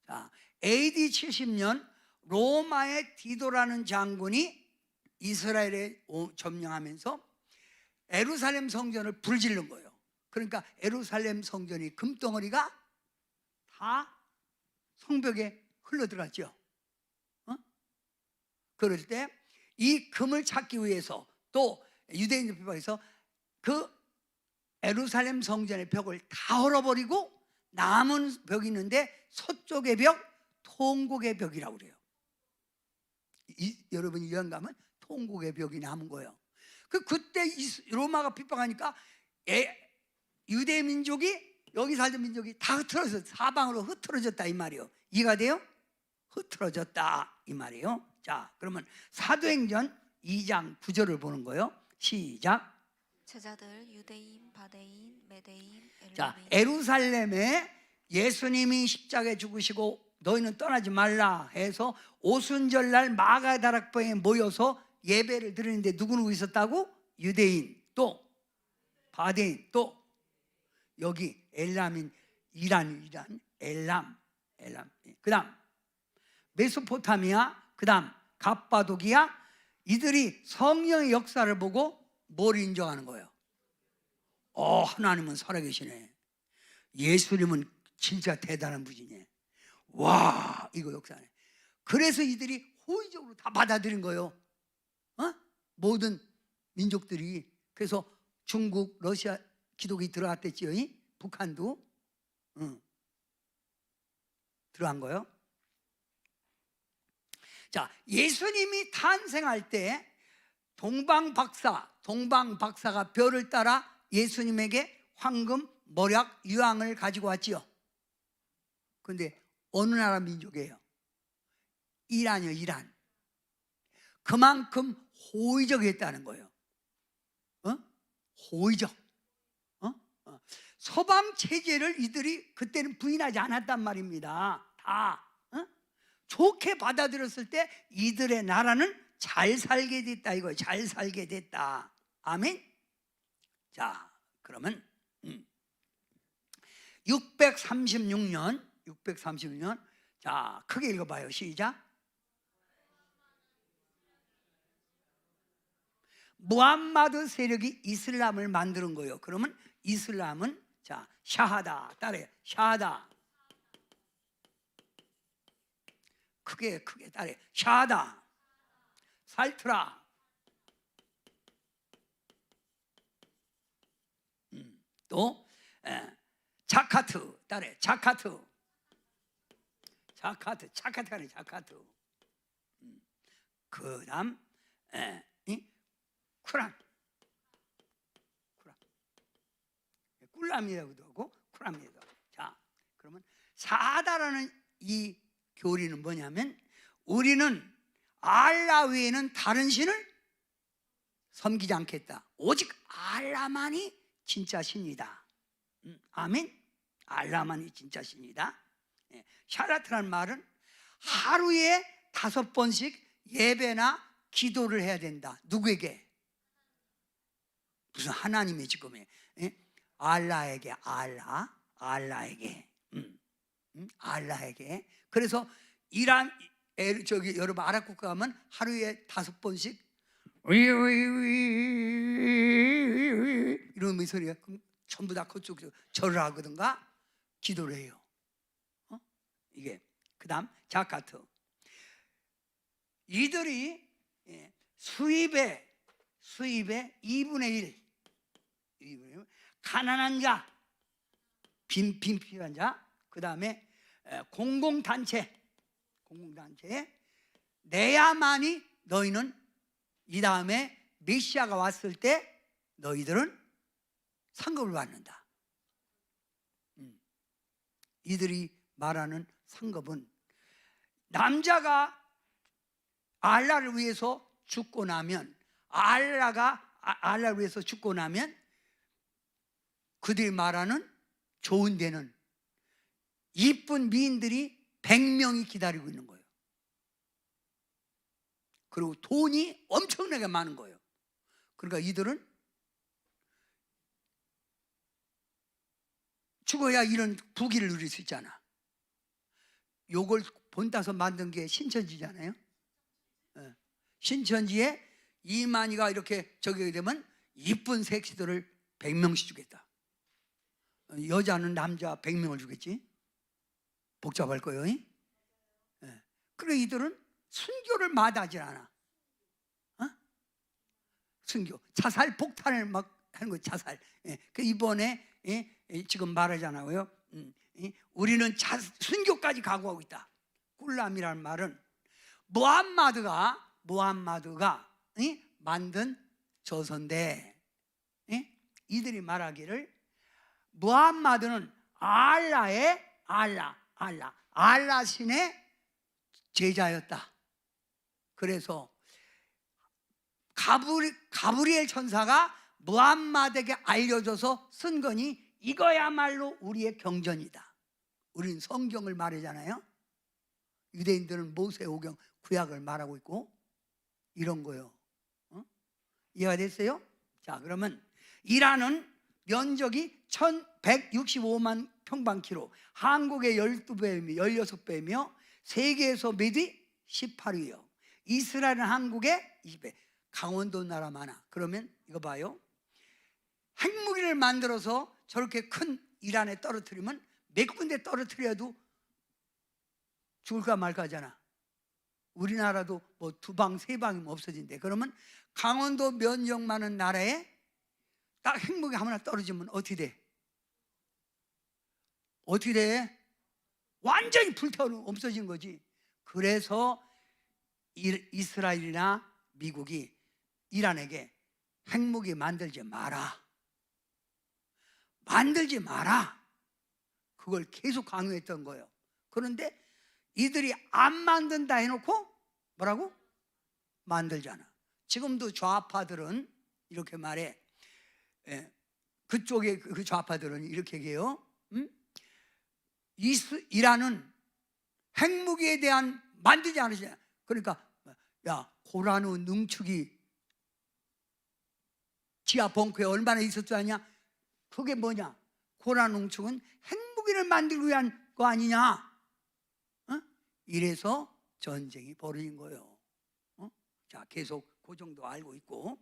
자, AD 70년 로마의 디도라는 장군이 이스라엘에 점령하면서 예루살렘 성전을 불질른 거예요. 그러니까 예루살렘 성전이 금덩어리가 다 성벽에 흘러들어갔죠. 그럴 때 이 금을 찾기 위해서 또 유대인들 비방에서 그 예루살렘 성전의 벽을 다 헐어버리고 남은 벽이 있는데 서쪽의 벽, 통곡의 벽이라고 그래요. 여러분이 여행 가면 통곡의 벽이 남은 거예요. 그때 로마가 핍박하니까 유대 민족이 여기 살던 민족이 다 흩어져서 사방으로 흩어졌다 이 말이에요. 이해가 돼요? 흩어졌다 이 말이에요. 자, 그러면 사도행전 2장 9절을 보는 거예요. 시작. 제자들 유대인, 바데인, 메데인, 자, 엘람인. 예루살렘에 예수님이 십자가에 죽으시고 너희는 떠나지 말라 해서 오순절날 마가다락방에 모여서 예배를 드리는데 누구 있었다고? 유대인, 또 바데인, 또 여기 엘람인, 이란, 엘람. 그 다음 메소포타미아, 그 다음 갑바도기아. 이들이 성령의 역사를 보고 뭘 인정하는 거예요? 하나님은 살아계시네. 예수님은 진짜 대단한 분이네. 와, 이거 역사네. 그래서 이들이 호의적으로 다 받아들인 거예요. 모든 민족들이. 그래서 중국, 러시아 기독이 들어갔댔지요. 북한도 들어간 거예요. 자, 예수님이 탄생할 때 동방박사가 별을 따라 예수님에게 황금, 모략, 유황을 가지고 왔지요. 그런데 어느 나라 민족이에요? 이란이요, 이란. 그만큼 호의적이었다는 거예요. 호의적. 서방 체제를 이들이 그때는 부인하지 않았단 말입니다. 다 좋게 받아들였을 때 이들의 나라는 잘 살게 됐다 이거예요. 잘 살게 됐다. 아멘. 자, 그러면 636년 자, 크게 읽어봐요. 시작. 무함마드 세력이 이슬람을 만드는 거예요. 그러면 이슬람은 자, 샤하다 따라해요. 샤하다. 크게 따라해요. 샤하다. 살트라. 또 자카트 따라해요. 자카트가 아니에요. 자카트. 그 다음 쿠란. 꿀람이라고도 하고 쿠란이라고도 하고. 자, 그러면 사다라는 이 교리는 뭐냐면 우리는 알라 외에는 다른 신을 섬기지 않겠다. 오직 알라만이 진짜 신이다. 아멘. 알라만이 진짜 신이다. 샤라트라는 말은 하루에 5번씩 예배나 기도를 해야 된다. 누구에게? 무슨 하나님의 지금에 알라에게. 알라에게. 알라에게. 그래서 이란 저기 여러분 아랍 국가 가면 하루에 5번씩 이런 소리가 전부 다 그쪽 절을 하거든가 기도를 해요. 이게 그다음 자카트. 이들이 수입의 2분의 1 가난한 자, 빈필요한 자, 그 다음에 공공단체 내야만이 너희는 이 다음에 메시아가 왔을 때 너희들은 상급을 받는다. 이들이 말하는 상급은 남자가 알라를 위해서 죽고 나면 알라를 위해서 죽고 나면 그들이 말하는 좋은 데는 이쁜 미인들이 100명이 기다리고 있는 거예요. 그리고 돈이 엄청나게 많은 거예요. 그러니까 이들은 죽어야 이런 부귀를 누릴 수 있잖아. 요걸 본따서 만든 게 신천지잖아요. 신천지에 이만희가 이렇게 저기 되면 이쁜 섹시들을 100명씩 주겠다. 여자는 남자 100명을 주겠지. 복잡할 거예요. 그래 이들은 순교를 마다하지 않아. 순교, 자살 폭탄을 막 하는 거예요. 자살. 그 이번에 지금 말하잖아요. 우리는 순교까지 각오하고 있다. 꿀람이라는 말은 무함마드가 만든 저서인데 이들이 말하기를 무함마드는 알라의 알라 신의 제자였다. 그래서 가브리엘 천사가 무함마드에게 알려줘서 쓴 거니 이거야말로 우리의 경전이다. 우리는 성경을 말하잖아요. 유대인들은 모세오경 구약을 말하고 있고 이런 거요. 이해가 됐어요? 자, 그러면 이란은 면적이 1165만 평방키로, 한국의 12배이며 16배이며 세계에서 몇위? 18위요. 이스라엘은 한국의 20배. 강원도 나라 많아. 그러면 이거 봐요. 핵무기를 만들어서 저렇게 큰 이란에 떨어뜨리면 몇 군데 떨어뜨려도 죽을까 말까 하잖아. 우리나라도 뭐 2방, 3방이면 없어진대. 그러면 강원도 면적 많은 나라에 딱 핵무기 하나 떨어지면 어떻게 돼? 어떻게 돼? 완전히 불타오르고 없어진 거지. 그래서 이스라엘이나 미국이 이란에게 핵무기 만들지 마라. 만들지 마라. 그걸 계속 강요했던 거예요. 그런데 이들이 안 만든다 해놓고 뭐라고? 만들잖아. 지금도 좌파들은 이렇게 말해. 그쪽에 그 좌파들은 이렇게 얘기해요. 이란은 핵무기에 대한 만들지 않으시냐. 그러니까 야, 고라누 능축이 지하 벙커에 얼마나 있을 줄 아냐? 그게 뭐냐? 고라누 능축은 핵무기를 만들기 위한 거 아니냐? 이래서 전쟁이 벌어진 거예요. 자, 계속 그 정도 알고 있고.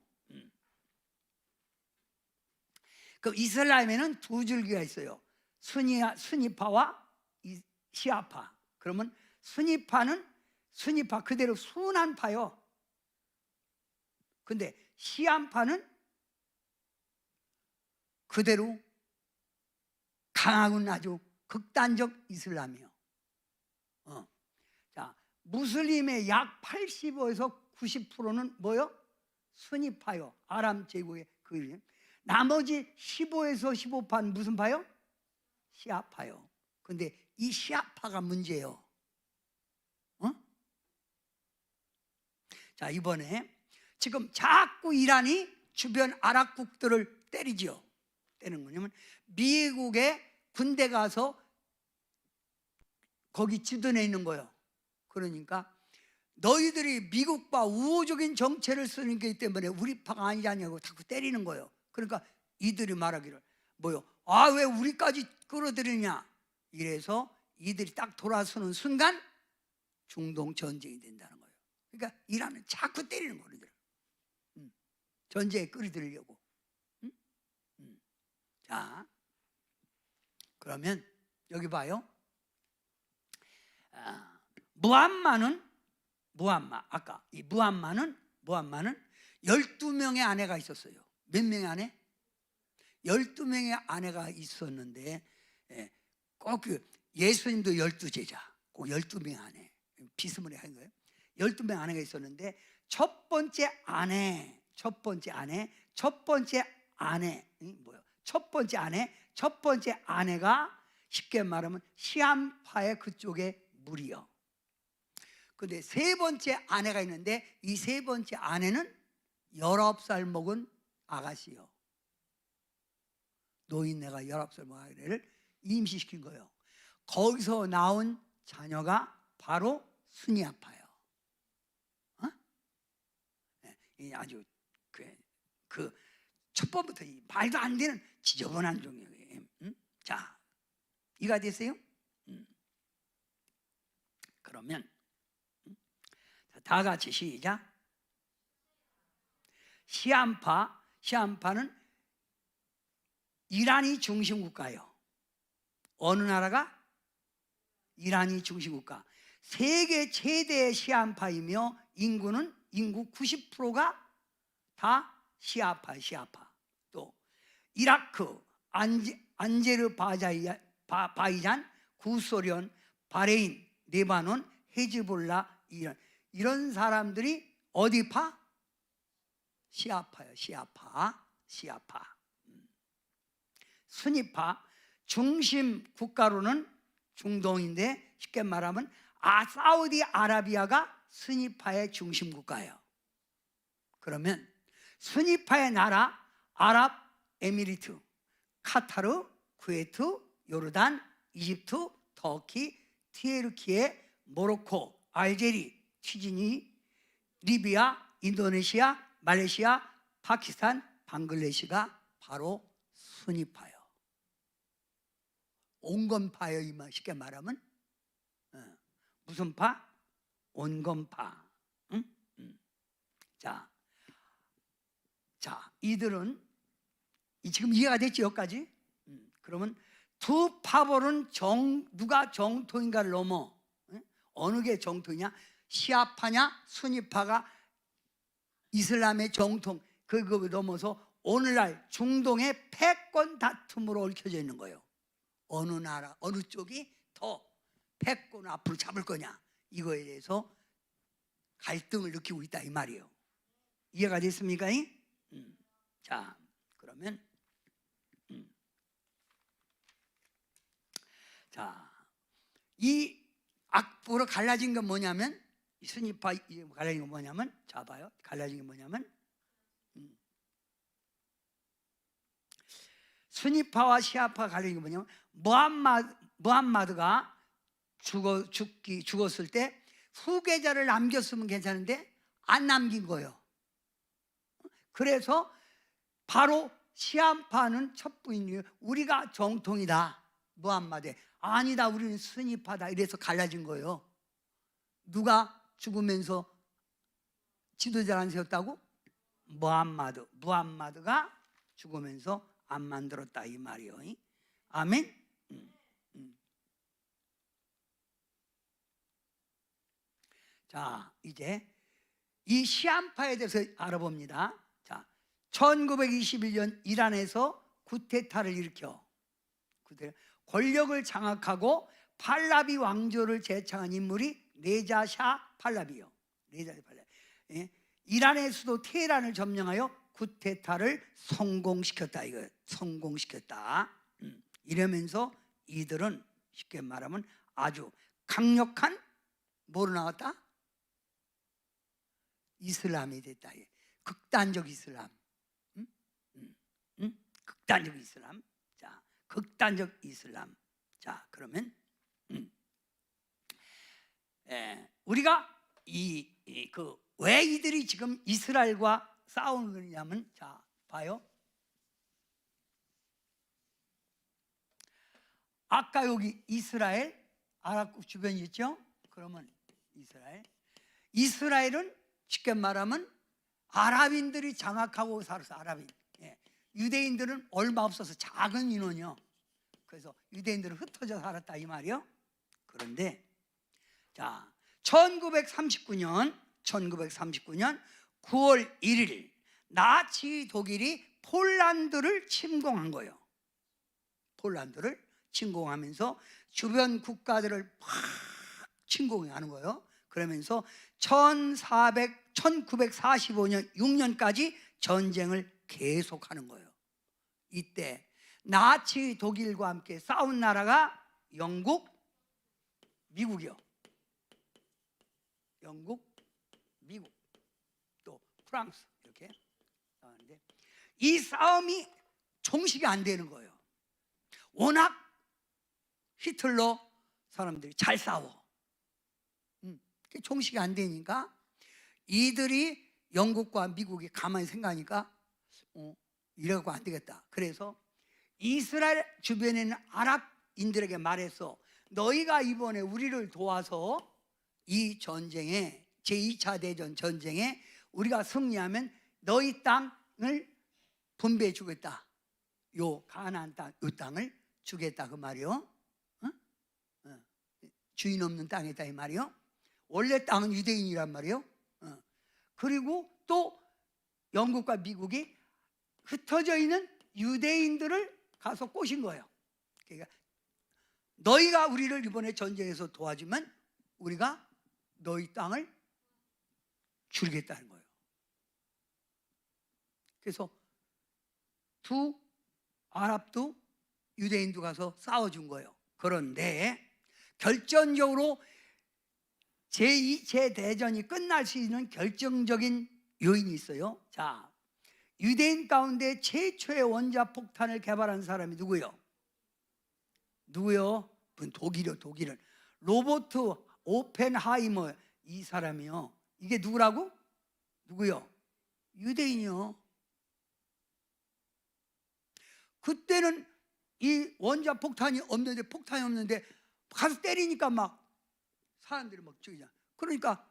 그 이슬람에는 2줄기가 있어요. 스니파와 시아파. 그러면 스니파 그대로 순한 파요. 근데 시안파는 그대로 강하고는 아주 극단적 이슬람이요. 자, 무슬림의 약 85에서 90%는 뭐요? 스니파요. 아람 제국의 그 나머지 15에서 15파는 무슨 파요? 시아파요. 근데 이 시아파가 문제예요. 자, 이번에 지금 자꾸 이란이 주변 아랍국들을 때리지요. 때리는 거냐면 미국의 군대 가서 거기 주둔해 있는 거예요. 그러니까 너희들이 미국과 우호적인 정체를 쓰는 게 때문에 우리 파가 아니냐고 자꾸 때리는 거예요. 그러니까 이들이 말하기를 뭐요? 아, 왜 우리까지 끌어들이냐 이래서 이들이 딱 돌아서는 순간 중동 전쟁이 된다는 거예요. 그러니까 이란은 자꾸 때리는 거예요. 전쟁에 끌어들이려고. 자, 그러면 여기 봐요. 무함마는 아까 이 무함마는 12명의 아내가 있었어요. 몇 명의 아내? 12명의 아내가 있었는데 꼭 예수님도 12제자, 꼭 12명의 아내 비스무리 한 거예요. 12명의 아내가 있었는데 첫 번째 아내 첫 번째 아내가 쉽게 말하면 시암파의 그쪽의 무리요. 근데 세 번째 아내가 있는데 이 세 번째 아내는 19살 먹은 아가씨요. 노인네가 19살 먹은 아가씨를 임시시킨 거예요. 거기서 나온 자녀가 바로 스니아파예요. 아주 그 첫 번부터 말도 안 되는 지저분한 종이에요. 자, 이해가 됐어요? 그러면 다 같이 시작. 시암파는 이란이 중심 국가예요. 어느 나라가? 이란이 중심 국가. 세계 최대의 시암파이며 인구 90%가 다 시아파. 또 이라크, 아제르바이잔, 구소련, 바레인, 레바논, 헤즈볼라, 이런 사람들이 어디 파? 시아파요. 시아파. 순위파 중심 국가로는 중동인데 쉽게 말하면 사우디아라비아가 순위파의 중심 국가예요. 그러면 순위파의 나라 아랍에미리트, 카타르, 쿠웨이트, 요르단, 이집트, 터키, 튀르키예, 모로코, 알제리, 튀지니, 리비아, 인도네시아, 말레이시아, 파키스탄, 방글라데시가 바로 순위파예요. 온건파예요. 쉽게 말하면 무슨 파? 온건파. 자, 이들은 지금 이해가 됐죠? 여기까지? 그러면 두 파벌은 누가 정통인가를 넘어 어느 게 정통이냐? 시아파냐? 순위파가 이슬람의 정통 그걸 넘어서 오늘날 중동의 패권 다툼으로 얽혀져 있는 거예요. 어느 나라, 어느 쪽이 더 패권 앞으로 잡을 거냐 이거에 대해서 갈등을 느끼고 있다 이 말이에요. 이해가 됐습니까? 자, 그러면 자, 이 악보로 갈라진 건 뭐냐면 순위파 갈라진 건 뭐냐면 자 봐요. 갈라진 게 뭐냐면 순위파와 시아파가 갈라진 게 뭐냐면 무함마드가 죽었을 때 후계자를 남겼으면 괜찮은데 안 남긴 거예요. 그래서 바로 시암파는 첫 부인이에요. 우리가 정통이다. 무함마드 아니다. 우리는 순위파다. 이래서 갈라진 거예요. 누가 죽으면서 지도자를 안 세웠다고? 무함마드가 죽으면서 안 만들었다 이 말이에요. 아멘. 자, 이제 이 시암파에 대해서 알아봅니다. 자, 1921년 이란에서 쿠데타를 일으켜 권력을 장악하고 팔라비 왕조를 제창한 인물이 레자 샤 팔라비요. 이란의 수도 테헤란을 점령하여 쿠데타를 성공시켰다. 이거 성공시켰다. 이러면서 이들은 쉽게 말하면 아주 강력한 뭐로 나왔다? 이슬람이 됐다. 극단적 이슬람. 극단적 이슬람. 자, 극단적 이슬람. 자, 그러면 우리가 왜 이들이 지금 이스라엘과 싸우는 거냐면 자, 봐요. 아까 여기 이스라엘 아랍국 주변이 있죠? 그러면 이스라엘은 쉽게 말하면 아랍인들이 장악하고 살았어. 아랍인. 예. 유대인들은 얼마 없어서 작은 인원이요. 그래서 유대인들은 흩어져 살았다 이 말이요. 그런데 자 1939년 9월 1일 나치 독일이 폴란드를 침공한 거예요. 폴란드를 침공하면서 주변 국가들을 팍 침공하는 거예요. 그러면서 1945년 6년까지 전쟁을 계속하는 거예요. 이때 나치 독일과 함께 싸운 나라가 영국, 미국이요. 영국, 미국, 또 프랑스 이렇게 싸우는데 이 싸움이 종식이 안 되는 거예요. 워낙 히틀러 사람들이 잘 싸워. 종식이 안 되니까 이들이 영국과 미국이 가만히 생각하니까 이래갖고 안 되겠다. 그래서 이스라엘 주변에 있는 아랍인들에게 말해서 너희가 이번에 우리를 도와서 이 전쟁에 제2차 대전 전쟁에 우리가 승리하면 너희 땅을 분배해 주겠다. 요 가나안 땅, 요 땅을 주겠다 그 말이요. 주인 없는 땅이다 이 말이요. 원래 땅은 유대인이란 말이요. 그리고 또 영국과 미국이 흩어져 있는 유대인들을 가서 꼬신 거예요. 그러니까 너희가 우리를 이번에 전쟁에서 도와주면 우리가 너희 땅을 주겠다는 거예요. 그래서 두 아랍도 유대인도 가서 싸워준 거예요. 그런데 결정적으로 제2차 대전이 끝날 수 있는 결정적인 요인이 있어요. 자, 유대인 가운데 최초의 원자폭탄을 개발한 사람이 누구요? 독일은 로버트 오펜하이머 이 사람이요. 이게 누구라고? 누구요? 유대인이요. 그때는 이 원자폭탄이 없는데 가서 때리니까 막 사람들이 막 죽이잖아. 그러니까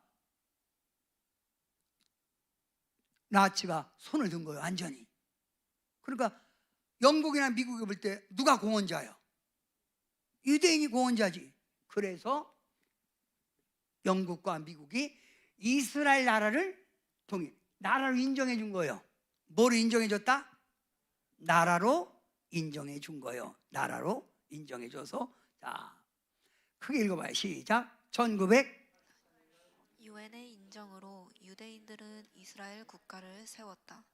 나치가 손을 든 거예요. 완전히. 그러니까 영국이나 미국이 볼 때 누가 공헌자예요? 유대인이 공헌자지. 그래서 영국과 미국이 이스라엘 나라를 나라로 인정해 준 거예요. 뭐로 인정해 줬다? 나라로 인정해 준 거예요. 나라로 인정해 줘서 자 크게 읽어봐요. 시작. 유엔의 인정으로 유대인들은 이스라엘 국가를 세웠다.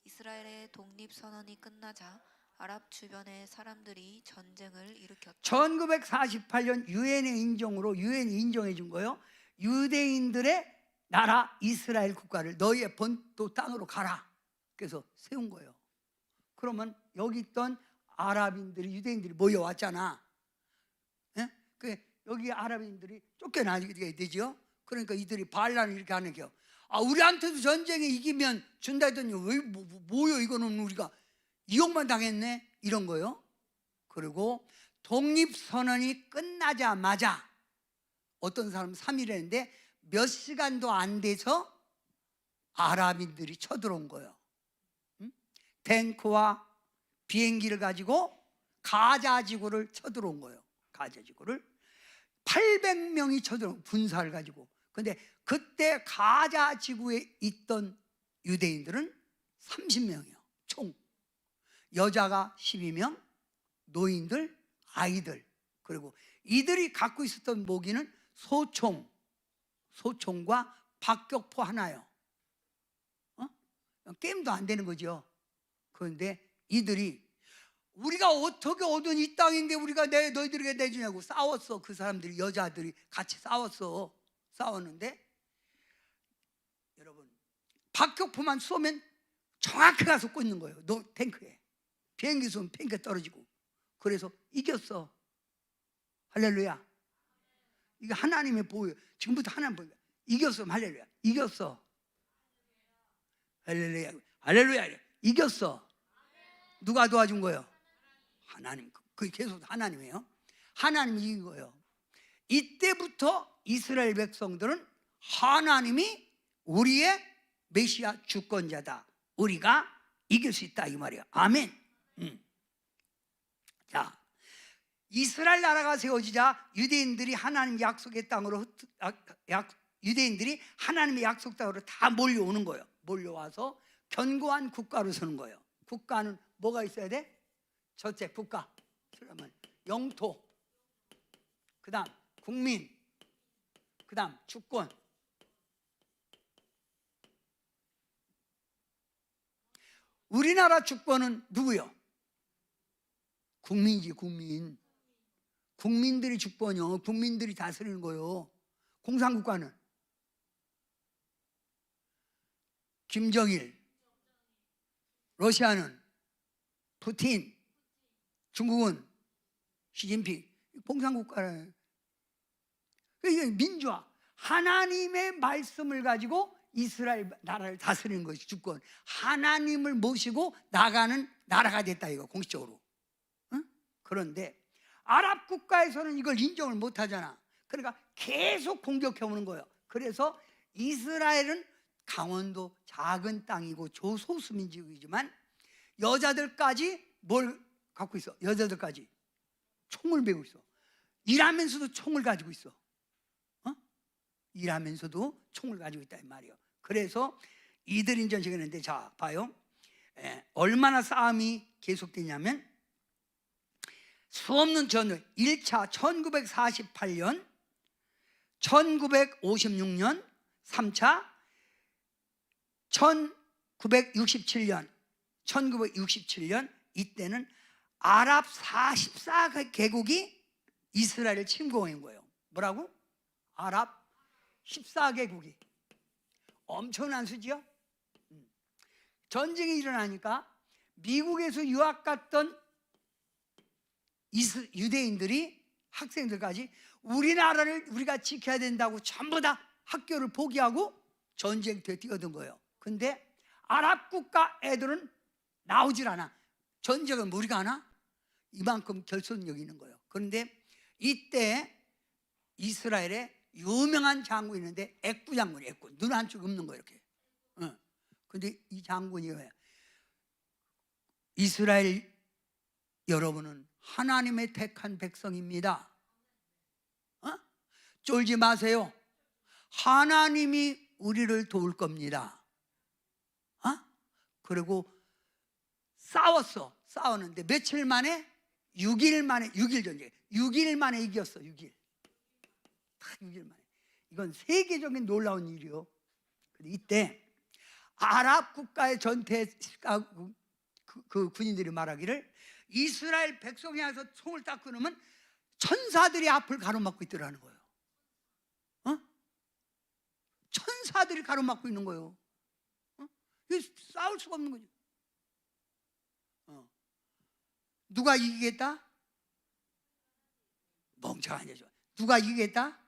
이스라엘의 독립선언이 끝나자 아랍 주변의 사람들이 전쟁을 일으켰다. 1948년 유엔의 인정으로 유엔이 인정해 준 거예요. 유대인들의 나라 이스라엘 국가를 너희의 본토 땅으로 가라. 그래서 세운 거예요. 그러면 여기 있던 아랍인들이 유대인들이 모여왔잖아. 예? 여기 아랍인들이 쫓겨나게 되죠. 그러니까 이들이 반란을 이렇게 하는 게요. 우리한테도 전쟁에 이기면 준다 했더니 왜 뭐요? 이거는 우리가 이용만 당했네 이런 거요. 그리고 독립선언이 끝나자마자 어떤 사람은 3일 했는데 몇 시간도 안 돼서 아랍인들이 쳐들어온 거예요. 탱크와 비행기를 가지고 가자 지구를 쳐들어온 거예요. 가자 지구를 800명이 쳐들어온 군사를 가지고. 근데 그때 가자 지구에 있던 유대인들은 30명이요. 총 여자가 12명, 노인들, 아이들. 그리고 이들이 갖고 있었던 무기는 소총과 박격포 하나요. 게임도 안 되는 거죠. 그런데 이들이 우리가 어떻게 얻은 이 땅인데 우리가 너희들에게 내주냐고 싸웠어. 그 사람들이 여자들이 같이 싸웠는데 여러분 박격포만 쏘면 정확히 가서 꽂는 거예요. 탱크에. 비행기 쏘면 비행기 떨어지고. 그래서 이겼어. 할렐루야. 이게 하나님의 보호예요. 지금부터 하나님 보호예요. 이겼어. 할렐루야. 이겼어. 할렐루야. 할렐루야. 이겼어. 누가 도와준 거예요? 하나님. 그게 계속 하나님이에요. 하나님이 이긴 거예요. 이때부터 이스라엘 백성들은 하나님이 우리의 메시아 주권자다, 우리가 이길 수 있다 이 말이에요. 아멘. 자, 이스라엘 나라가 세워지자 유대인들이 하나님 약속의 땅으로 유대인들이 하나님의 약속 땅으로 다 몰려오는 거예요. 몰려와서 견고한 국가로 서는 거예요. 국가는 뭐가 있어야 돼? 첫째 국가, 그러면 영토, 그 다음 국민, 그 다음 주권. 우리나라 주권은 누구요? 국민이지, 국민. 국민들이 주권이요. 국민들이 다스리는 거요. 공산국가는 김정일, 러시아는 푸틴, 중국은 시진핑. 공산국가는 이게 민주화, 하나님의 말씀을 가지고 이스라엘 나라를 다스리는 것이 주권. 하나님을 모시고 나가는 나라가 됐다 이거 공식적으로. 응? 그런데 아랍 국가에서는 이걸 인정을 못 하잖아. 그러니까 계속 공격해 오는 거예요. 그래서 이스라엘은 강원도 작은 땅이고 소수민족이지만 여자들까지 뭘 갖고 있어? 여자들까지 총을 메고 있어. 일하면서도 총을 가지고 있어. 일하면서도 총을 가지고 있다 이 말이에요. 그래서 이들인 전쟁을 했는데, 자 봐요. 얼마나 싸움이 계속되냐면 수없는 전쟁. 1차 1948년, 1956년, 3차 1967년, 1967년. 이때는 아랍 44개국이 이스라엘을 침공한 거예요. 뭐라고? 아랍 14개국이. 엄청난 수지요. 전쟁이 일어나니까 미국에서 유학 갔던 유대인들이, 학생들까지 우리나라를 우리가 지켜야 된다고 전부 다 학교를 포기하고 전쟁터에 뛰어든 거예요. 근데 아랍 국가 애들은 나오질 않아. 전쟁은 우리가 하나? 이만큼 결속력이 있는 거예요. 그런데 이때 이스라엘에 유명한 장군이 있는데 액구 장군이, 액구, 눈 한쪽 없는 거 이렇게. 근데 이 장군이 왜? 이스라엘 여러분은 하나님의 택한 백성입니다. 쫄지 마세요. 하나님이 우리를 도울 겁니다. 그리고 싸웠는데 며칠 만에 6일 만에, 6일 전쟁, 6일 만에 이겼어. 6일. 딱 6일 만에. 이건 세계적인 놀라운 일이요. 근데 이때 아랍 국가의 전태 그 군인들이 말하기를 이스라엘 백성이 와서 총을 딱 끊으면 천사들이 앞을 가로막고 있더라는 거예요. 천사들이 가로막고 있는 거예요. 싸울 수가 없는 거죠. 누가 이기겠다? 멍청한 얘기죠. 누가 이기겠다?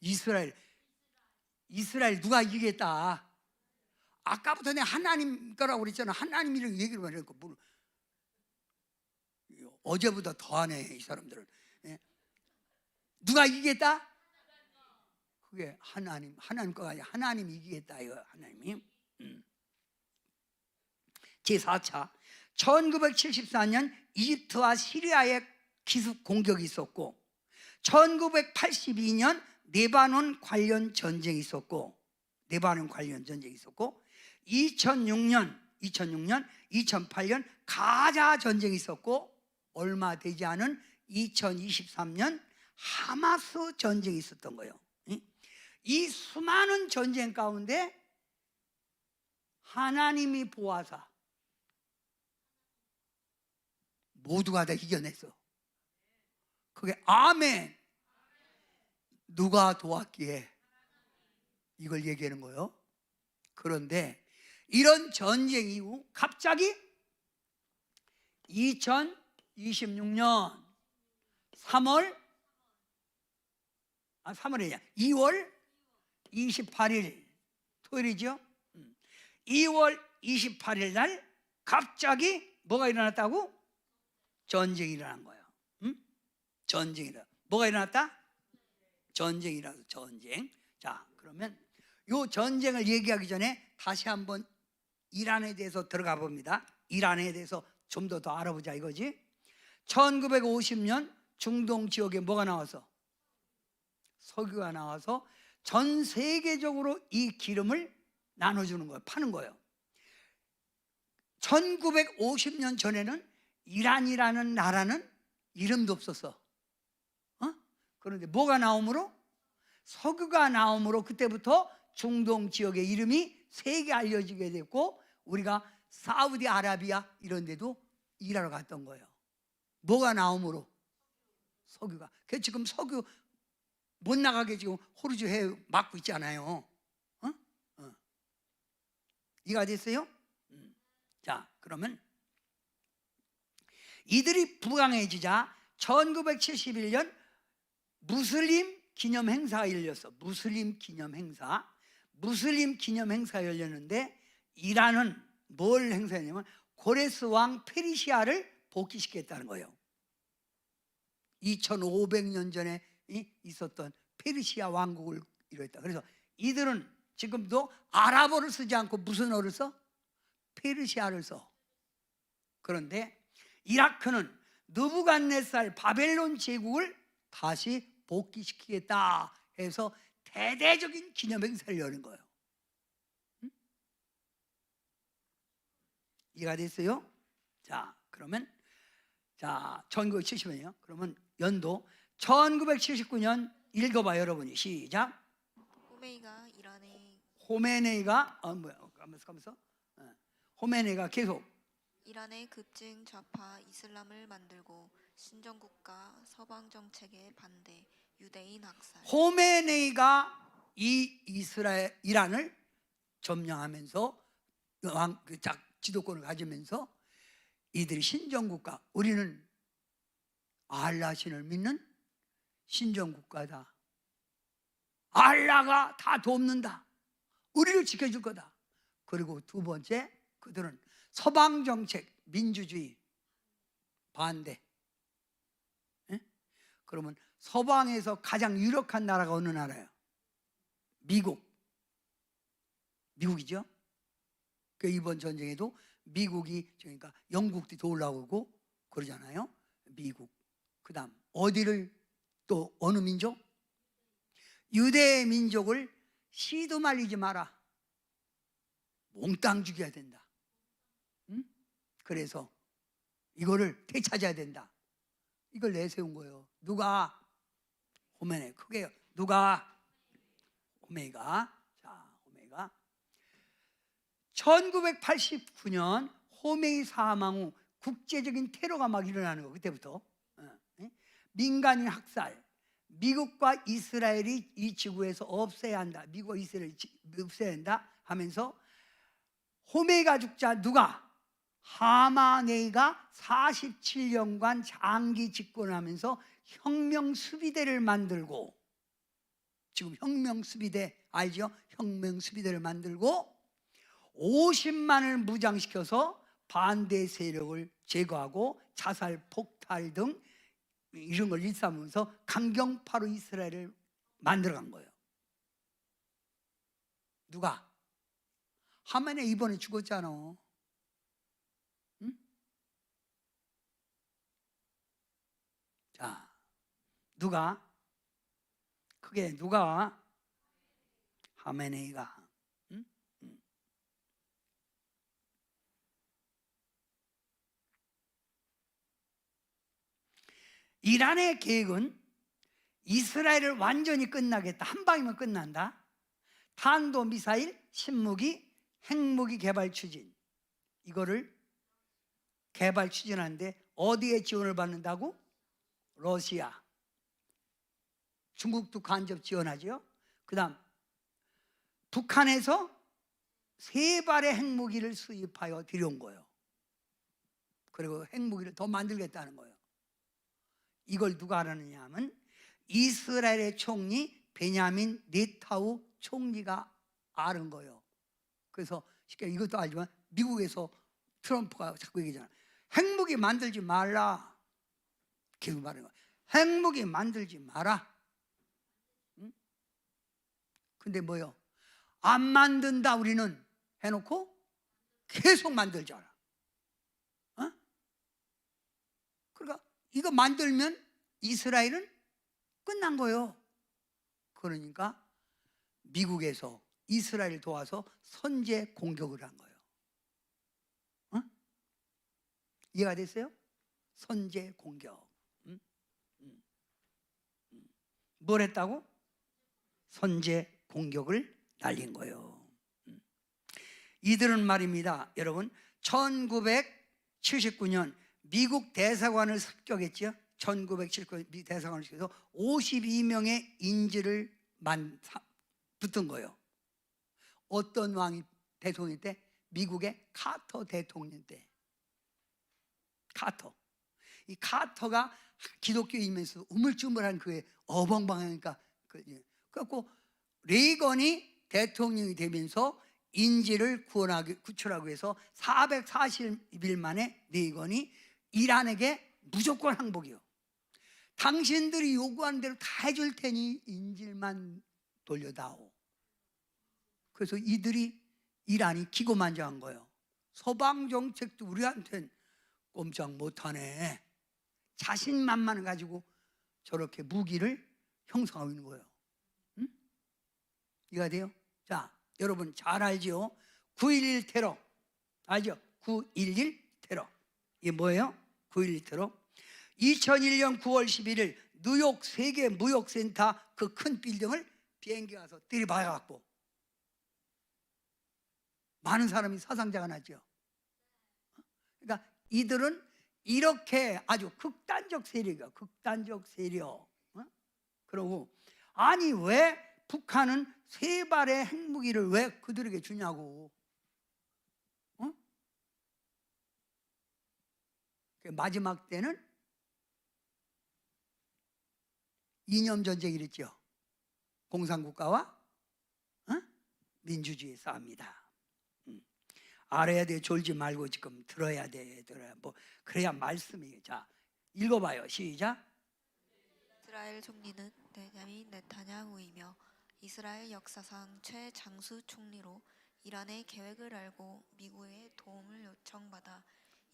이스라엘 누가 이기겠다? 아까부터 내가 하나님 거라고 그랬잖아. 하나님 이런 얘기를 많이 했고, 어제보다 더하네 이 사람들은. 누가 이기겠다? 그게 하나님 거가 아니라 하나님이 이기겠다 이거. 하나님이. 제4차 1974년 이집트와 시리아의 기습 공격이 있었고, 1982년 레바논 관련 전쟁이 있었고, 2006년, 2008년 가자 전쟁이 있었고, 얼마 되지 않은 2023년 하마스 전쟁이 있었던 거예요. 이 수많은 전쟁 가운데 하나님이 보아사 모두가 다 이겨냈어. 그게 아멘. 누가 도왔기에 이걸 얘기하는 거예요. 그런데 이런 전쟁 이후 갑자기 2026년 2월 28일 토요일이죠. 2월 28일 날 갑자기 뭐가 일어났다고? 전쟁이 일어난 거예요. 전쟁이라. 뭐가 일어났다? 전쟁이라서 전쟁. 자, 그러면 요 전쟁을 얘기하기 전에 다시 한번 이란에 대해서 들어가 봅니다. 이란에 대해서 좀 더 알아보자 이거지. 1950년 중동 지역에 뭐가 나와서? 석유가 나와서 전 세계적으로 이 기름을 나눠주는 거예요. 파는 거예요. 1950년 전에는 이란이라는 나라는 이름도 없었어. 그런데 뭐가 나오므로? 석유가 나오므로 그때부터 중동 지역의 이름이 세계 알려지게 됐고, 우리가 사우디아라비아 이런 데도 일하러 갔던 거예요. 뭐가 나오므로? 석유가. 그래서 지금 석유 못 나가게 지금 호르주 해 막고 있잖아요. 이해가 됐어요? 자, 그러면 이들이 부강해지자 1971년 무슬림 기념 행사가 열렸어. 무슬림 기념 행사 열렸는데, 이란은 뭘 행사했냐면 고레스 왕 페르시아를 복귀시켰다는 거예요. 2500년 전에 있었던 페르시아 왕국을 이루었다. 그래서 이들은 지금도 아랍어를 쓰지 않고 무슨 어를 써? 페르시아를 써. 그런데 이라크는 느부갓네살 바벨론 제국을 다시 복귀시키겠다 해서 대대적인 기념행사를 여는 거예요. 이해가 됐어요? 자, 그러면 1970년이요. 그러면 연도 1979년 읽어봐 여러분이. 시작. 호메네이가 호메네이가 계속 이란의 급진 좌파 이슬람을 만들고 신정국가 서방 정책에 반대, 유대인 학살. 호메네이가 이란을 점령하면서 지도권을 가지면서 이들이 신정국가, 우리는 알라 신을 믿는 신정국가다. 알라가 다 돕는다. 우리를 지켜줄 거다. 그리고 두 번째, 그들은 서방 정책, 민주주의 반대. 그러면 서방에서 가장 유력한 나라가 어느 나라예요? 미국이죠. 그 이번 전쟁에도 미국이, 그러니까 영국도 도우려고 그러잖아요. 미국. 그다음 어디를 또 어느 민족? 유대 민족을 시도 말리지 마라. 몽땅 죽여야 된다. 그래서 이거를 되찾아야 된다. 이걸 내세운 거예요. 누가? 호메네. 크게 누가? 호메이가. 자, 호메이가 1989년 호메이 사망 후 국제적인 테러가 막 일어나는 거. 그때부터 민간인 학살, 미국과 이스라엘이 이 지구에서 없애야 한다. 미국과 이스라엘이 없애야 한다 하면서 호메이가 죽자 누가? 하마네이가 47년간 장기 집권하면서 혁명수비대를 만들고, 지금 혁명수비대 알죠? 혁명수비대를 만들고 50만을 무장시켜서 반대 세력을 제거하고 자살, 폭탈 등 이런 걸 일삼으면서 강경파로 이스라엘을 만들어간 거예요. 누가? 하마네 이번에 죽었잖아. 자, 누가? 크게 누가? 하메네이가. 이란의 계획은 이스라엘을 완전히 끝나겠다. 한 방이면 끝난다. 탄도미사일, 신무기, 핵무기 개발 추진, 이거를 개발 추진하는데 어디에 지원을 받는다고? 러시아, 중국도 간접 지원하죠. 그 다음 북한에서 3발의 핵무기를 수입하여 들여온 거예요. 그리고 핵무기를 더 만들겠다는 거예요. 이걸 누가 알았느냐 하면 이스라엘의 총리 베냐민 네타우 총리가 아는 거예요. 그래서 쉽게 이것도 알지만 미국에서 트럼프가 자꾸 얘기하잖아. 핵무기 만들지 말라. 계속 말하는 거야. 핵무기 만들지 마라. 응? 근데 뭐요? 안 만든다 우리는 해놓고 계속 만들잖아. 어? 그러니까 이거 만들면 이스라엘은 끝난 거예요. 그러니까 미국에서 이스라엘 도와서 선제 공격을 한 거예요. 어? 이해가 됐어요? 선제 공격. 뭘 했다고? 선제 공격을 날린 거예요. 이들은 말입니다, 여러분, 1979년 미국 대사관을 습격했죠. 1979년 미국 대사관을 습격해서 52명의 인질을 붙은 거예요. 어떤 왕이 대통령 때? 미국의 카터 대통령 때. 카터. 이 카터가 기독교이면서 우물쭈물한 그의 어벙벙하니까 그래갖고 레이건이 대통령이 되면서 인질을 구출하기 위해서 440일 만에 레이건이 이란에게 무조건 항복이요. 당신들이 요구하는 대로 다 해줄 테니 인질만 돌려다오. 그래서 이란이 기고만장한 거예요. 서방 정책도 우리한테는 꼼짝 못하네. 자신만만 가지고 저렇게 무기를 형성하고 있는 거예요. 응? 이해가 돼요? 자, 여러분 잘 알죠? 9.11 테러 알죠? 9.11 테러. 이게 뭐예요? 9.11 테러. 2001년 9월 11일 뉴욕 세계 무역센터 그 큰 빌딩을 비행기 가서 들이박아갖고 많은 사람이 사상자가 났죠. 그러니까 이들은 이렇게 아주 극단적 세력이야. 극단적 세력. 그러고 아니 왜 북한은 3발의 핵무기를 왜 그들에게 주냐고. 마지막 때는 이념 전쟁이랬죠. 공산국가와 민주주의 싸움이다. 알아야 돼. 졸지 말고 지금 들어야 돼. 뭐 그래야 말씀이. 자, 읽어봐요. 시작. 이스라엘 총리는 베냐민 네타냐후이며 이스라엘 역사상 최장수 총리로 이란의 계획을 알고 미국의 도움을 요청받아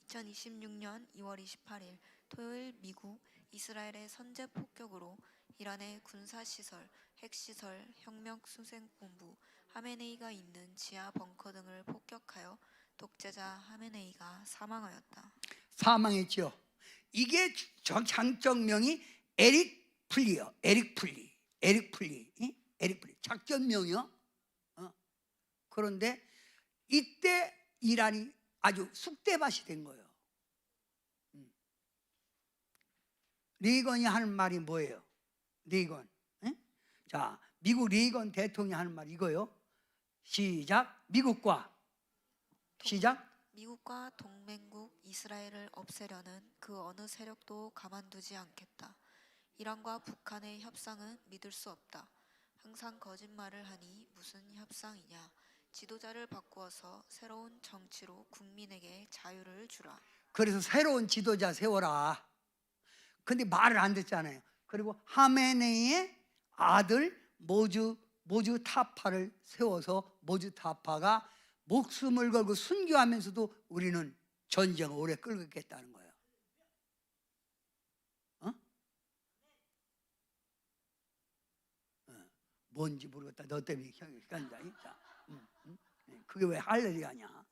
2026년 2월 28일 토요일 미국 이스라엘의 선제 폭격으로 이란의 군사시설, 핵시설, 혁명수생본부 하메네이가 있는 지하 벙커 등을 폭격하여 독재자 하메네이가 사망하였다. 사망했죠. 이게 장정명이 에릭 플리요. 에릭 플리. 작전명이요. 그런데 이때 이란이 아주 쑥대밭이 된 거예요. 레이건이 하는 말이 뭐예요? 레이건. 자, 미국 레이건 대통령이 하는 말 이거요. 시작. 미국과 동맹국 이스라엘을 없애려는 그 어느 세력도 가만두지 않겠다. 이란과 북한의 협상은 믿을 수 없다. 항상 거짓말을 하니 무슨 협상이냐. 지도자를 바꾸어서 새로운 정치로 국민에게 자유를 주라. 그래서 새로운 지도자 세워라. 근데 말을 안 듣잖아요. 그리고 하메네이의 아들 모주타파를 세워서 모주타파가 목숨을 걸고 순교하면서도 우리는 전쟁을 오래 끌겠다는 거예요. 뭔지 모르겠다. 너 때문에 헷갈린다. 그게 왜 할 일이 아니야?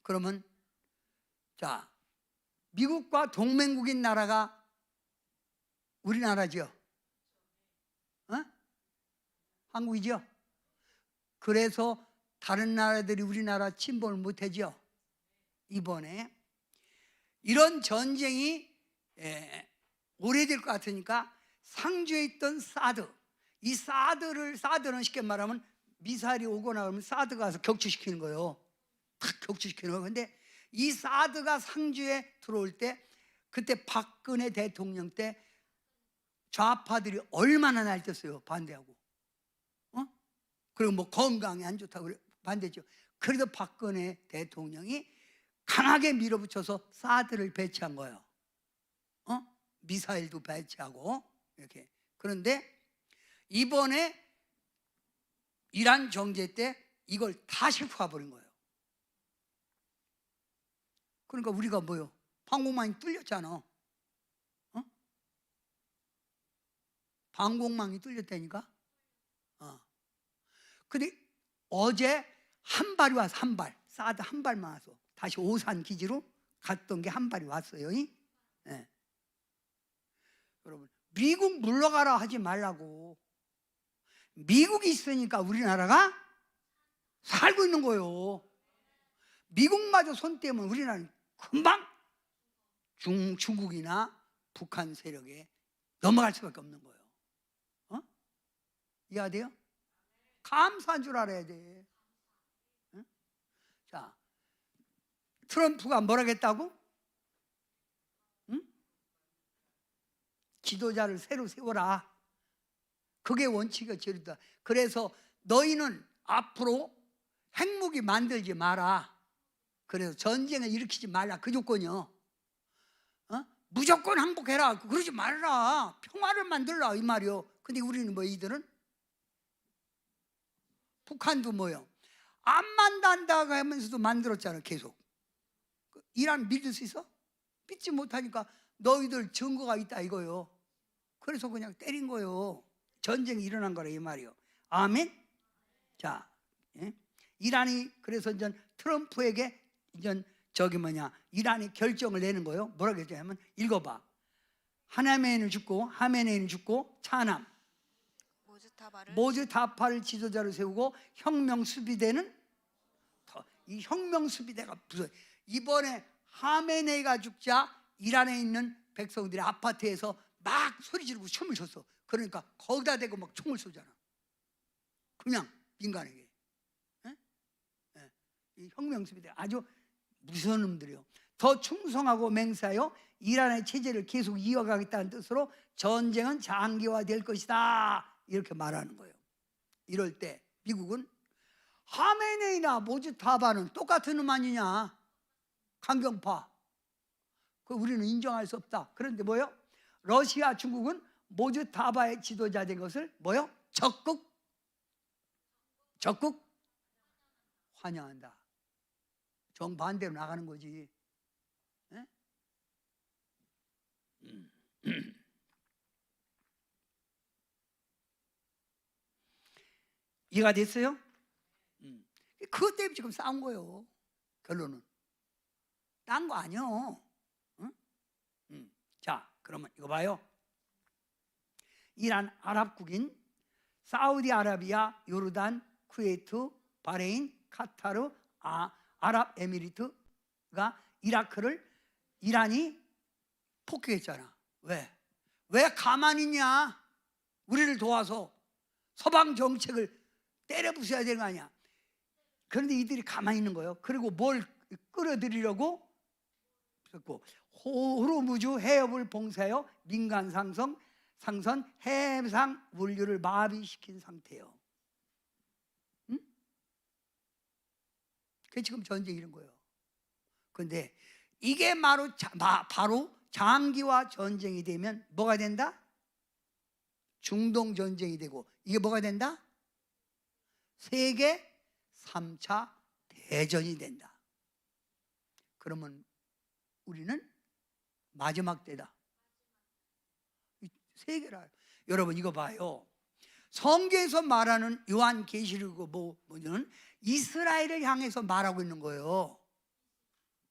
그러면 자, 미국과 동맹국인 나라가 우리나라죠. 한국이죠. 그래서 다른 나라들이 우리나라 침범을 못하죠. 이번에 이런 전쟁이 오래될 것 같으니까 상주에 있던 사드, 이 사드는 쉽게 말하면 미사일이 오거나 그러면 사드가 가서 격추시키는 거예요. 탁 격추시키는 거예요. 근데 이 사드가 상주에 들어올 때 그때 박근혜 대통령 때 좌파들이 얼마나 날뛰었어요. 반대하고. 그리고 뭐 건강에 안 좋다고 반대죠. 그래도 박근혜 대통령이 강하게 밀어붙여서 사드를 배치한 거예요. 미사일도 배치하고 이렇게. 그런데 이번에 이란 정제 때 이걸 다 실패해 버린 거예요. 그러니까 우리가 뭐요? 방공망이 뚫렸잖아. 방공망이 뚫렸다니까. 근데 어제 한 발이 와서 한 발, 사드 한 발만 와서 다시 오산 기지로 갔던 게 한 발이 왔어요. 네. 여러분, 미국 물러가라 하지 말라고. 미국이 있으니까 우리나라가 살고 있는 거예요. 미국마저 손 떼면 우리나라는 금방 중국이나 북한 세력에 넘어갈 수밖에 없는 거예요. 이해돼요? 감사한 줄 알아야 돼. 자, 트럼프가 뭐라겠다고? 지도자를 새로 세워라. 그게 원칙이 제일이다. 그래서 너희는 앞으로 핵무기 만들지 마라. 그래서 전쟁을 일으키지 말라. 그 조건이요. 무조건 항복해라. 그러지 말라. 평화를 만들라 이 말이요. 근데 우리는 뭐 이들은 북한도 뭐요? 안 만든다고 하면서도 만들었잖아. 계속. 이란 믿을 수 있어? 믿지 못하니까 너희들 증거가 있다 이거요. 그래서 그냥 때린 거요. 전쟁이 일어난 거라 이 말이요. 아멘. 자, 이란이 그래서 이제 트럼프에게 이제 이란이 결정을 내는 거예요. 뭐라 결정하면 읽어봐. 하나메인은 죽고 하메네이는 죽고 차남 모즈타파를 지도자로 세우고 혁명수비대는 이 혁명수비대가 무슨 이번에 하메네이가 죽자 이란에 있는 백성들이 아파트에서 막 소리 지르고 춤을 췄어. 그러니까 거기다 대고 막 총을 쏘잖아. 그냥 인간에게. 이 혁명수비대 아주 무서운 놈들이요. 더 충성하고 맹세하여 이란의 체제를 계속 이어가겠다는 뜻으로 전쟁은 장기화될 것이다 이렇게 말하는 거예요. 이럴 때 미국은 하메네이나 모즈타바는 똑같은 놈 아니냐. 강경파. 그 우리는 인정할 수 없다. 그런데 뭐요? 러시아, 중국은 모즈타바의 지도자 된 것을 뭐요? 적극 환영한다. 정반대로 나가는 거지. 이해가 됐어요? 그것 때문에 지금 싸운 거예요. 결론은 딴 거 아니요. 자, 그러면 이거 봐요. 이란 아랍국인 사우디아라비아, 요르단, 쿠웨이트, 바레인, 카타르, 아랍에미리트가 이라크를 이란이 폭격했잖아. 왜 가만히 있냐? 우리를 도와서 서방 정책을 때려 부숴야 되는 거 아니야. 그런데 이들이 가만히 있는 거예요. 그리고 뭘 끌어들이려고 호르무즈 해협을 봉쇄하여 민간 상선 해상 물류를 마비시킨 상태예요. 그게 지금 전쟁이 이런 거예요. 그런데 이게 바로 장기화 전쟁이 되면 뭐가 된다? 중동 전쟁이 되고 이게 뭐가 된다? 세계 3차 대전이 된다. 그러면 우리는 마지막 때다. 세계라. 여러분 이거 봐요. 성경에서 말하는 요한계시록 뭐냐면 이스라엘을 향해서 말하고 있는 거예요.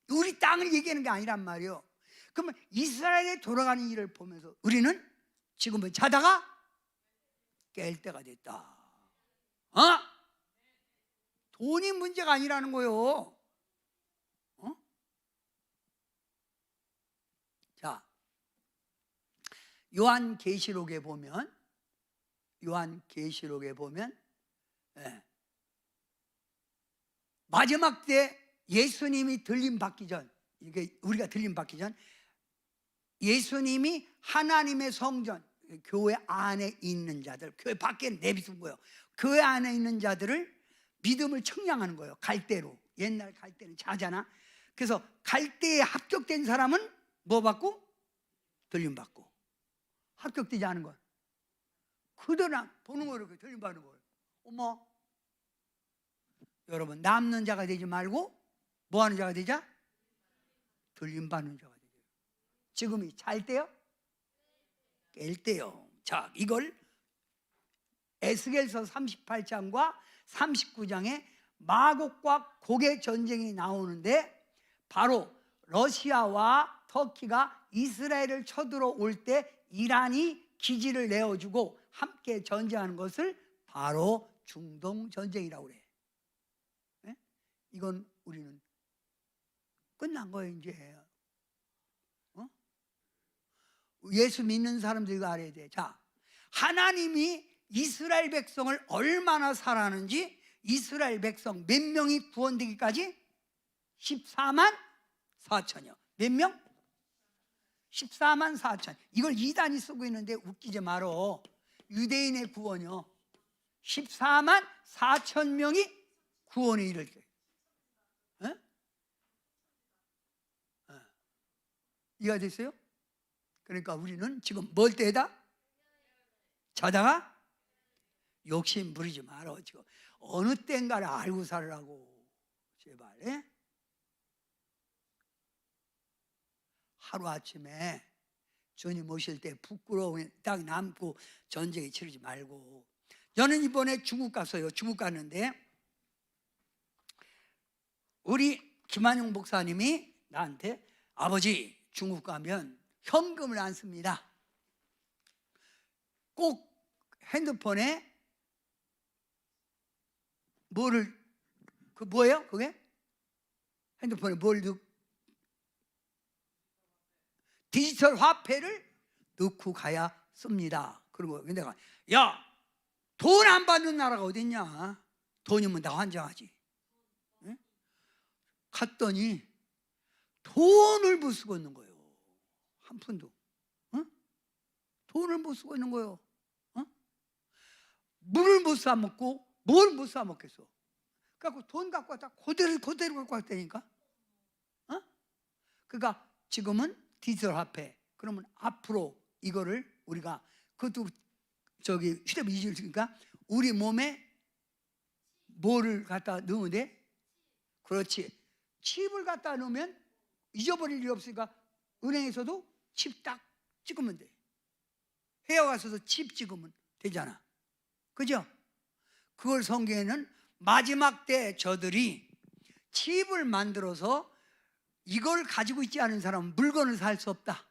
우리 땅을 얘기하는 게 아니란 말이에요. 그러면 이스라엘에 돌아가는 일을 보면서 우리는 지금은 자다가 깰 때가 됐다. 돈이 문제가 아니라는 거예요. 자, 요한계시록에 보면 마지막 때 예수님이 들림 받기 전, 이게 우리가 들림 받기 전 예수님이 하나님의 성전, 교회 안에 있는 자들, 교회 밖에 내비둔 거예요. 교회 안에 있는 자들을 믿음을 청량하는 거예요. 갈대로. 옛날 갈대는 자잖아. 그래서 갈대에 합격된 사람은 뭐 받고? 들림 받고. 합격되지 않은 거야. 그러나 보는 거를 들림 받는 거예요. 어머, 여러분, 남는 자가 되지 말고 뭐 하는 자가 되자? 들림 받는 자가 되죠. 지금이 잘 때요? 깰 때요. 자, 이걸 에스겔서 38장과 39장에 마곡과 곡의 전쟁이 나오는데, 바로 러시아와 터키가 이스라엘을 쳐들어올 때 이란이 기지를 내어주고 함께 전쟁하는 것을 바로 중동 전쟁이라고 그래. 네? 이건 우리는 끝난 거예요, 이제. 예수 믿는 사람들이 이거 알아야 돼. 자, 하나님이 이스라엘 백성을 얼마나 사랑하는지, 이스라엘 백성 몇 명이 구원되기까지? 14만 4천이요. 몇 명? 14만 4천. 이걸 이단이 쓰고 있는데 웃기지 말어. 유대인의 구원이요, 14만 4천 명이 구원에 이를 거예요. 이해가 됐어요? 그러니까 우리는 지금 뭘 때다? 자다가 욕심 부리지 말어. 지금 어느 때인가를 알고 살라고. 제발. 예? 하루아침에 주님 오실 때 부끄러움이 딱 남고 전쟁에 치르지 말고. 저는 이번에 중국 갔어요. 중국 갔는데 우리 김한용 목사님이 나한테, 아버지, 중국 가면 현금을 안 씁니다. 꼭 핸드폰에 뭐를, 그 뭐예요? 그게? 핸드폰에 뭘 디지털 화폐를 넣고 가야 씁니다. 그리고 내가, 야, 돈 안 받는 나라가 어딨냐? 돈이면 다 환장하지. 응? 갔더니 돈을 못 쓰고 있는 거예요. 한 푼도. 응? 돈을 못 쓰고 있는 거예요. 응? 물을 못 사 먹고 뭘 못 사 먹겠어. 그래갖고 돈 갖고 왔다 그대로 갖고 왔다니까. 어? 그러니까 지금은 디지털 화폐. 그러면 앞으로 이거를 우리가, 그것도 저기 휴대폰 잊으니까 우리 몸에 뭐를 갖다 넣으면 돼? 그렇지. 칩을 갖다 넣으면 잊어버릴 일 없으니까 은행에서도 칩 딱 찍으면 돼. 회화 가서도 칩 찍으면 되잖아. 그죠? 그걸 성경에는 마지막 때 저들이 칩을 만들어서 이걸 가지고 있지 않은 사람은 물건을 살 수 없다.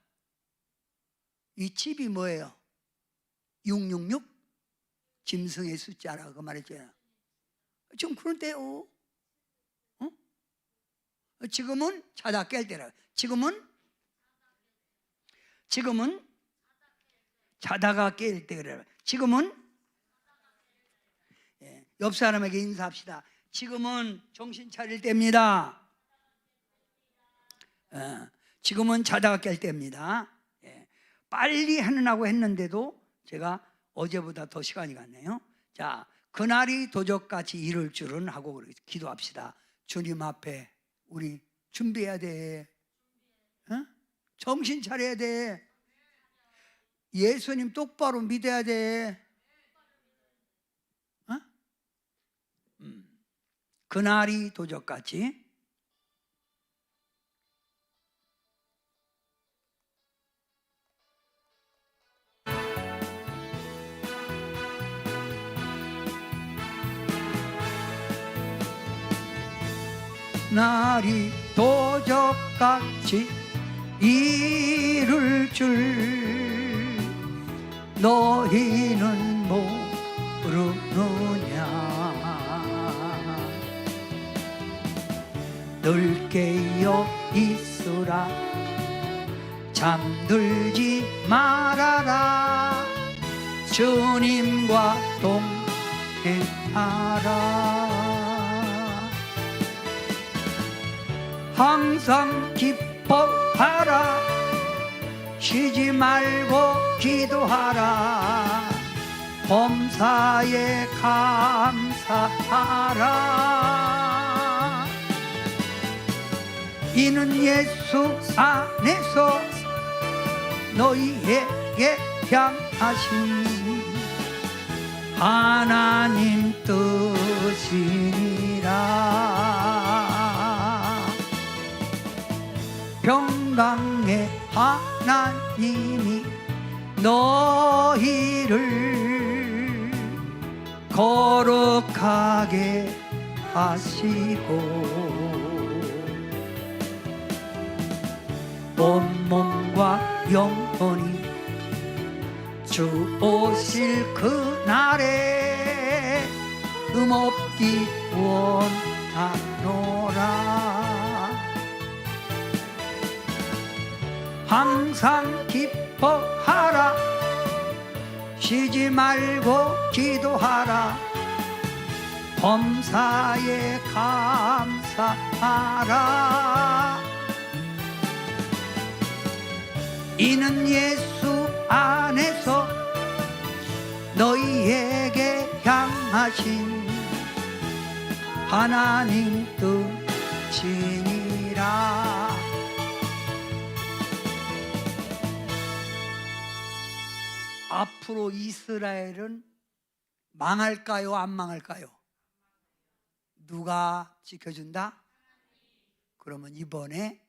이 칩이 뭐예요? 666? 짐승의 숫자라 그 말했잖아요. 지금 그런 때요. 어? 지금은 자다 깰 때라. 지금은 자다가 깰 때라. 지금은, 예, 옆 사람에게 인사합시다. 지금은 정신 차릴 때입니다. 지금은 자다가 깰 때입니다. 예, 빨리 하느라고 했는데도 제가 어제보다 더 시간이 갔네요. 자, 그날이 도적같이 이룰 줄은 하고 기도합시다. 주님 앞에 우리 준비해야 돼. 어? 정신 차려야 돼. 예수님 똑바로 믿어야 돼. 어? 그날이 도적같이. 날이 도적같이 이룰 줄 너희는 모르느냐. 늘 깨어 있으라. 잠들지 말아라. 주님과 동행하라. 항상 기뻐하라. 쉬지 말고 기도하라. 범사에 감사하라. 이는 예수 안에서 너희에게 향하신 하나님 뜻이니라. 평강의 하나님이 너희를 거룩하게 하시고 온몸과 영혼이 주 오실 그날에 흠없기 원하노라. 항상 기뻐하라. 쉬지 말고 기도하라. 범사에 감사하라. 이는 예수 안에서 너희에게 향하신 하나님 뜻이니라. 앞으로 이스라엘은 망할까요? 안 망할까요? 누가 지켜준다? 그러면 이번에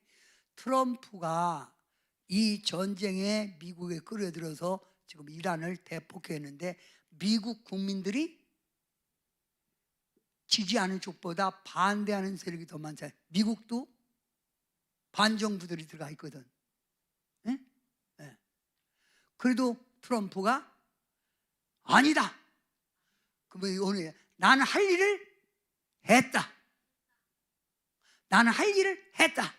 트럼프가 이 전쟁에 미국에 끌어들여서 지금 이란을 대폭했는데 미국 국민들이 지지하는 쪽보다 반대하는 세력이 더 많잖아요. 미국도 반정부들이 들어가 있거든. 네? 네. 그래도 트럼프가 아니다. 그러면 오늘 나는 할 일을 했다. 나는 할 일을 했다.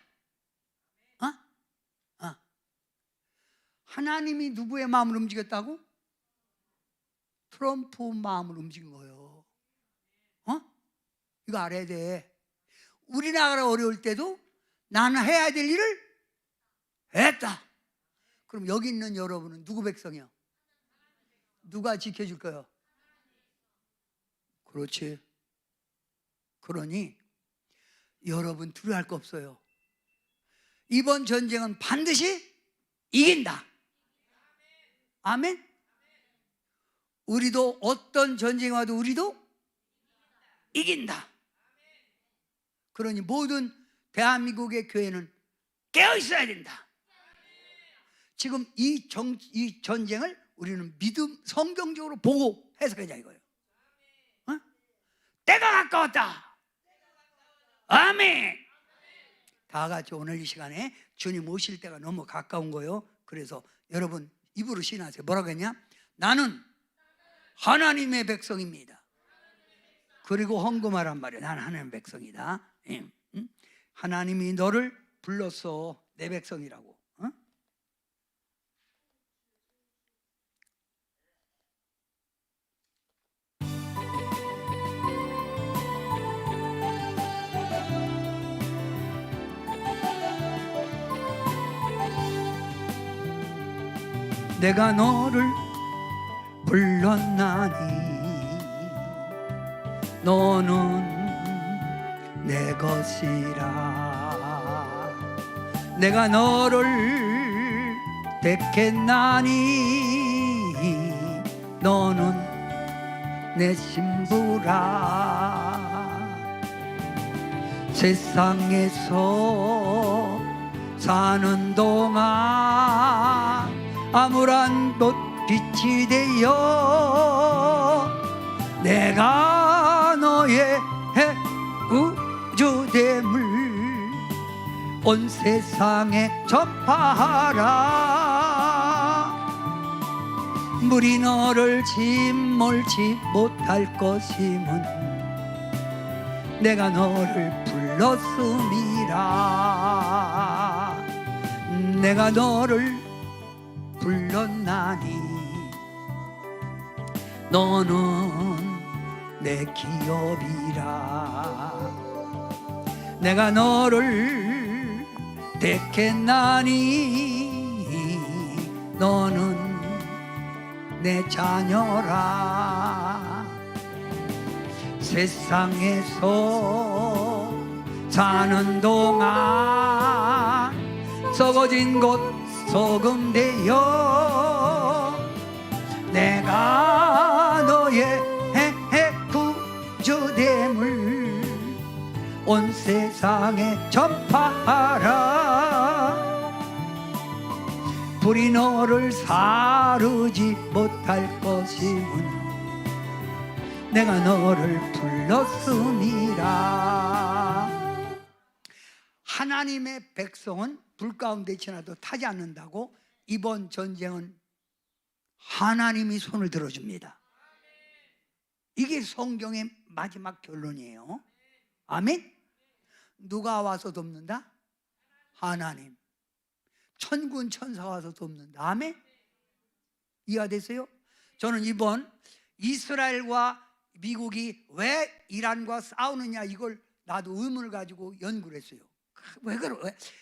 하나님이 누구의 마음을 움직였다고? 트럼프 마음을 움직인 거예요. 이거 알아야 돼. 우리나라가 어려울 때도 나는 해야 될 일을 했다. 그럼 여기 있는 여러분은 누구 백성이요? 누가 지켜줄 거예요? 그렇지. 그러니 여러분 두려워할 거 없어요. 이번 전쟁은 반드시 이긴다. 아멘. 우리도 어떤 전쟁이 와도 우리도 이긴다. 그러니 모든 대한민국의 교회는 깨어 있어야 된다. 지금 이 전쟁을 우리는 믿음 성경적으로 보고 해석하자 이거예요. 때가 가까웠다. 아멘. 다 같이 오늘 이 시간에 주님 오실 때가 너무 가까운 거예요. 그래서 여러분 입으로 시인하세요. 뭐라고 했냐? 나는 하나님의 백성입니다. 그리고 헌금하란 말이에요. 나는 하나님의 백성이다. 하나님이 너를 불렀어. 내 백성이라고. 내가 너를 불렀나니 너는 내 것이라. 내가 너를 택했나니 너는 내 신부라. 세상에서 사는 동안 아무런 빛이 되어 내가 너의 구주됨을 온 세상에 전파하라. 물이 너를 짓몰지 못할 것임은 내가 너를 불렀음이라. 내가 너를 불렀나니 너는 내 기업이라. 내가 너를 택했나니 너는 내 자녀라. 세상에서 사는 동안 썩어진 곳 소금되어 내가 너의 구주됨을 온 세상에 전파하라. 불이 너를 사르지 못할 것임은 내가 너를 불렀음이라. 하나님의 백성은 불 가운데 지나도 타지 않는다고 이번 전쟁은 하나님이 손을 들어줍니다. 이게 성경의 마지막 결론이에요. 아멘. 누가 와서 돕는다? 하나님. 천군 천사가 와서 돕는다. 아멘. 이해가 됐어요? 저는 이번 이스라엘과 미국이 왜 이란과 싸우느냐, 이걸 나도 의문을 가지고 연구를 했어요. 왜 그래?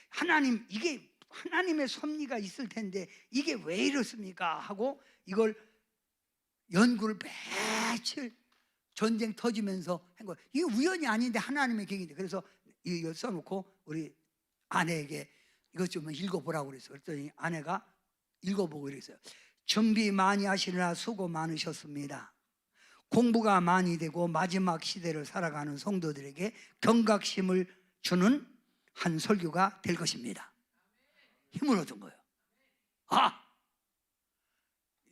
하나님, 이게 하나님의 섭리가 있을 텐데 이게 왜 이렇습니까? 하고 이걸 연구를 며칠 전쟁 터지면서 한 거예요. 이게 우연이 아닌데 하나님의 계획인데. 그래서 이거 써놓고 우리 아내에게 이것 좀 읽어보라고 그랬어요. 그랬더니 아내가 읽어보고 이랬어요. 준비 많이 하시느라 수고 많으셨습니다. 공부가 많이 되고 마지막 시대를 살아가는 성도들에게 경각심을 주는 한 설교가 될 것입니다. 힘을 얻은 거예요. 아,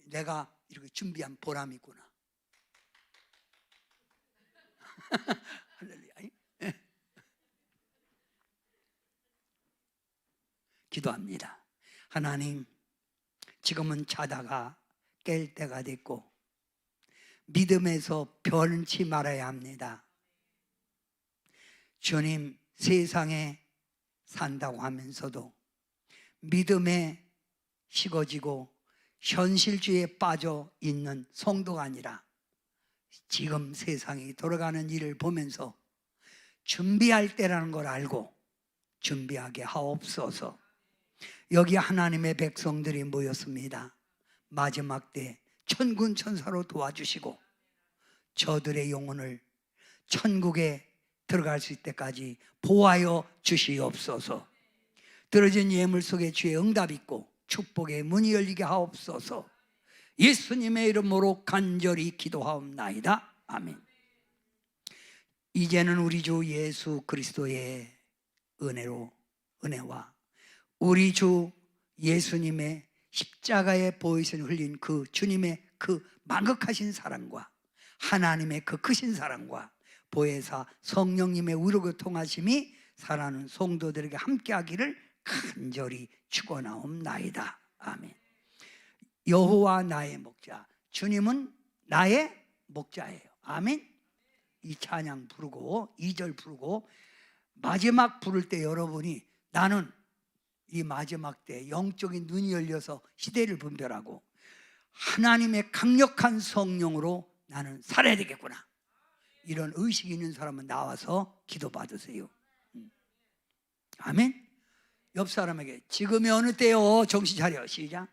내가 이렇게 준비한 보람이 있구나. 할렐루야. 기도합니다. 하나님, 지금은 자다가 깰 때가 됐고 믿음에서 변치 말아야 합니다. 주님, 세상에 산다고 하면서도 믿음에 식어지고 현실주의에 빠져 있는 성도가 아니라 지금 세상이 돌아가는 일을 보면서 준비할 때라는 걸 알고 준비하게 하옵소서. 여기 하나님의 백성들이 모였습니다. 마지막 때 천군 천사로 도와주시고 저들의 영혼을 천국에 들어갈 수 있을 때까지 보호하여 주시옵소서. 들어진 예물 속에 주의 응답 있고 축복의 문이 열리게 하옵소서. 예수님의 이름으로 간절히 기도하옵나이다. 아멘. 이제는 우리 주 예수 그리스도의 은혜와 우리 주 예수님의 십자가에 보이신 흘린 그 주님의 그 만극하신 사랑과 하나님의 그 크신 사랑과 보혜사 성령님의 위로가 통하심이 사랑하는 성도들에게 함께하기를 간절히 축원하옵나이다. 아멘. 여호와 나의 목자, 주님은 나의 목자예요. 아멘. 이 찬양 부르고 2절 부르고 마지막 부를 때 여러분이 나는 이 마지막 때 영적인 눈이 열려서 시대를 분별하고 하나님의 강력한 성령으로 나는 살아야 되겠구나, 이런 의식이 있는 사람은 나와서 기도 받으세요. 아멘. 옆 사람에게 지금이 어느 때요? 정신 차려. 시작.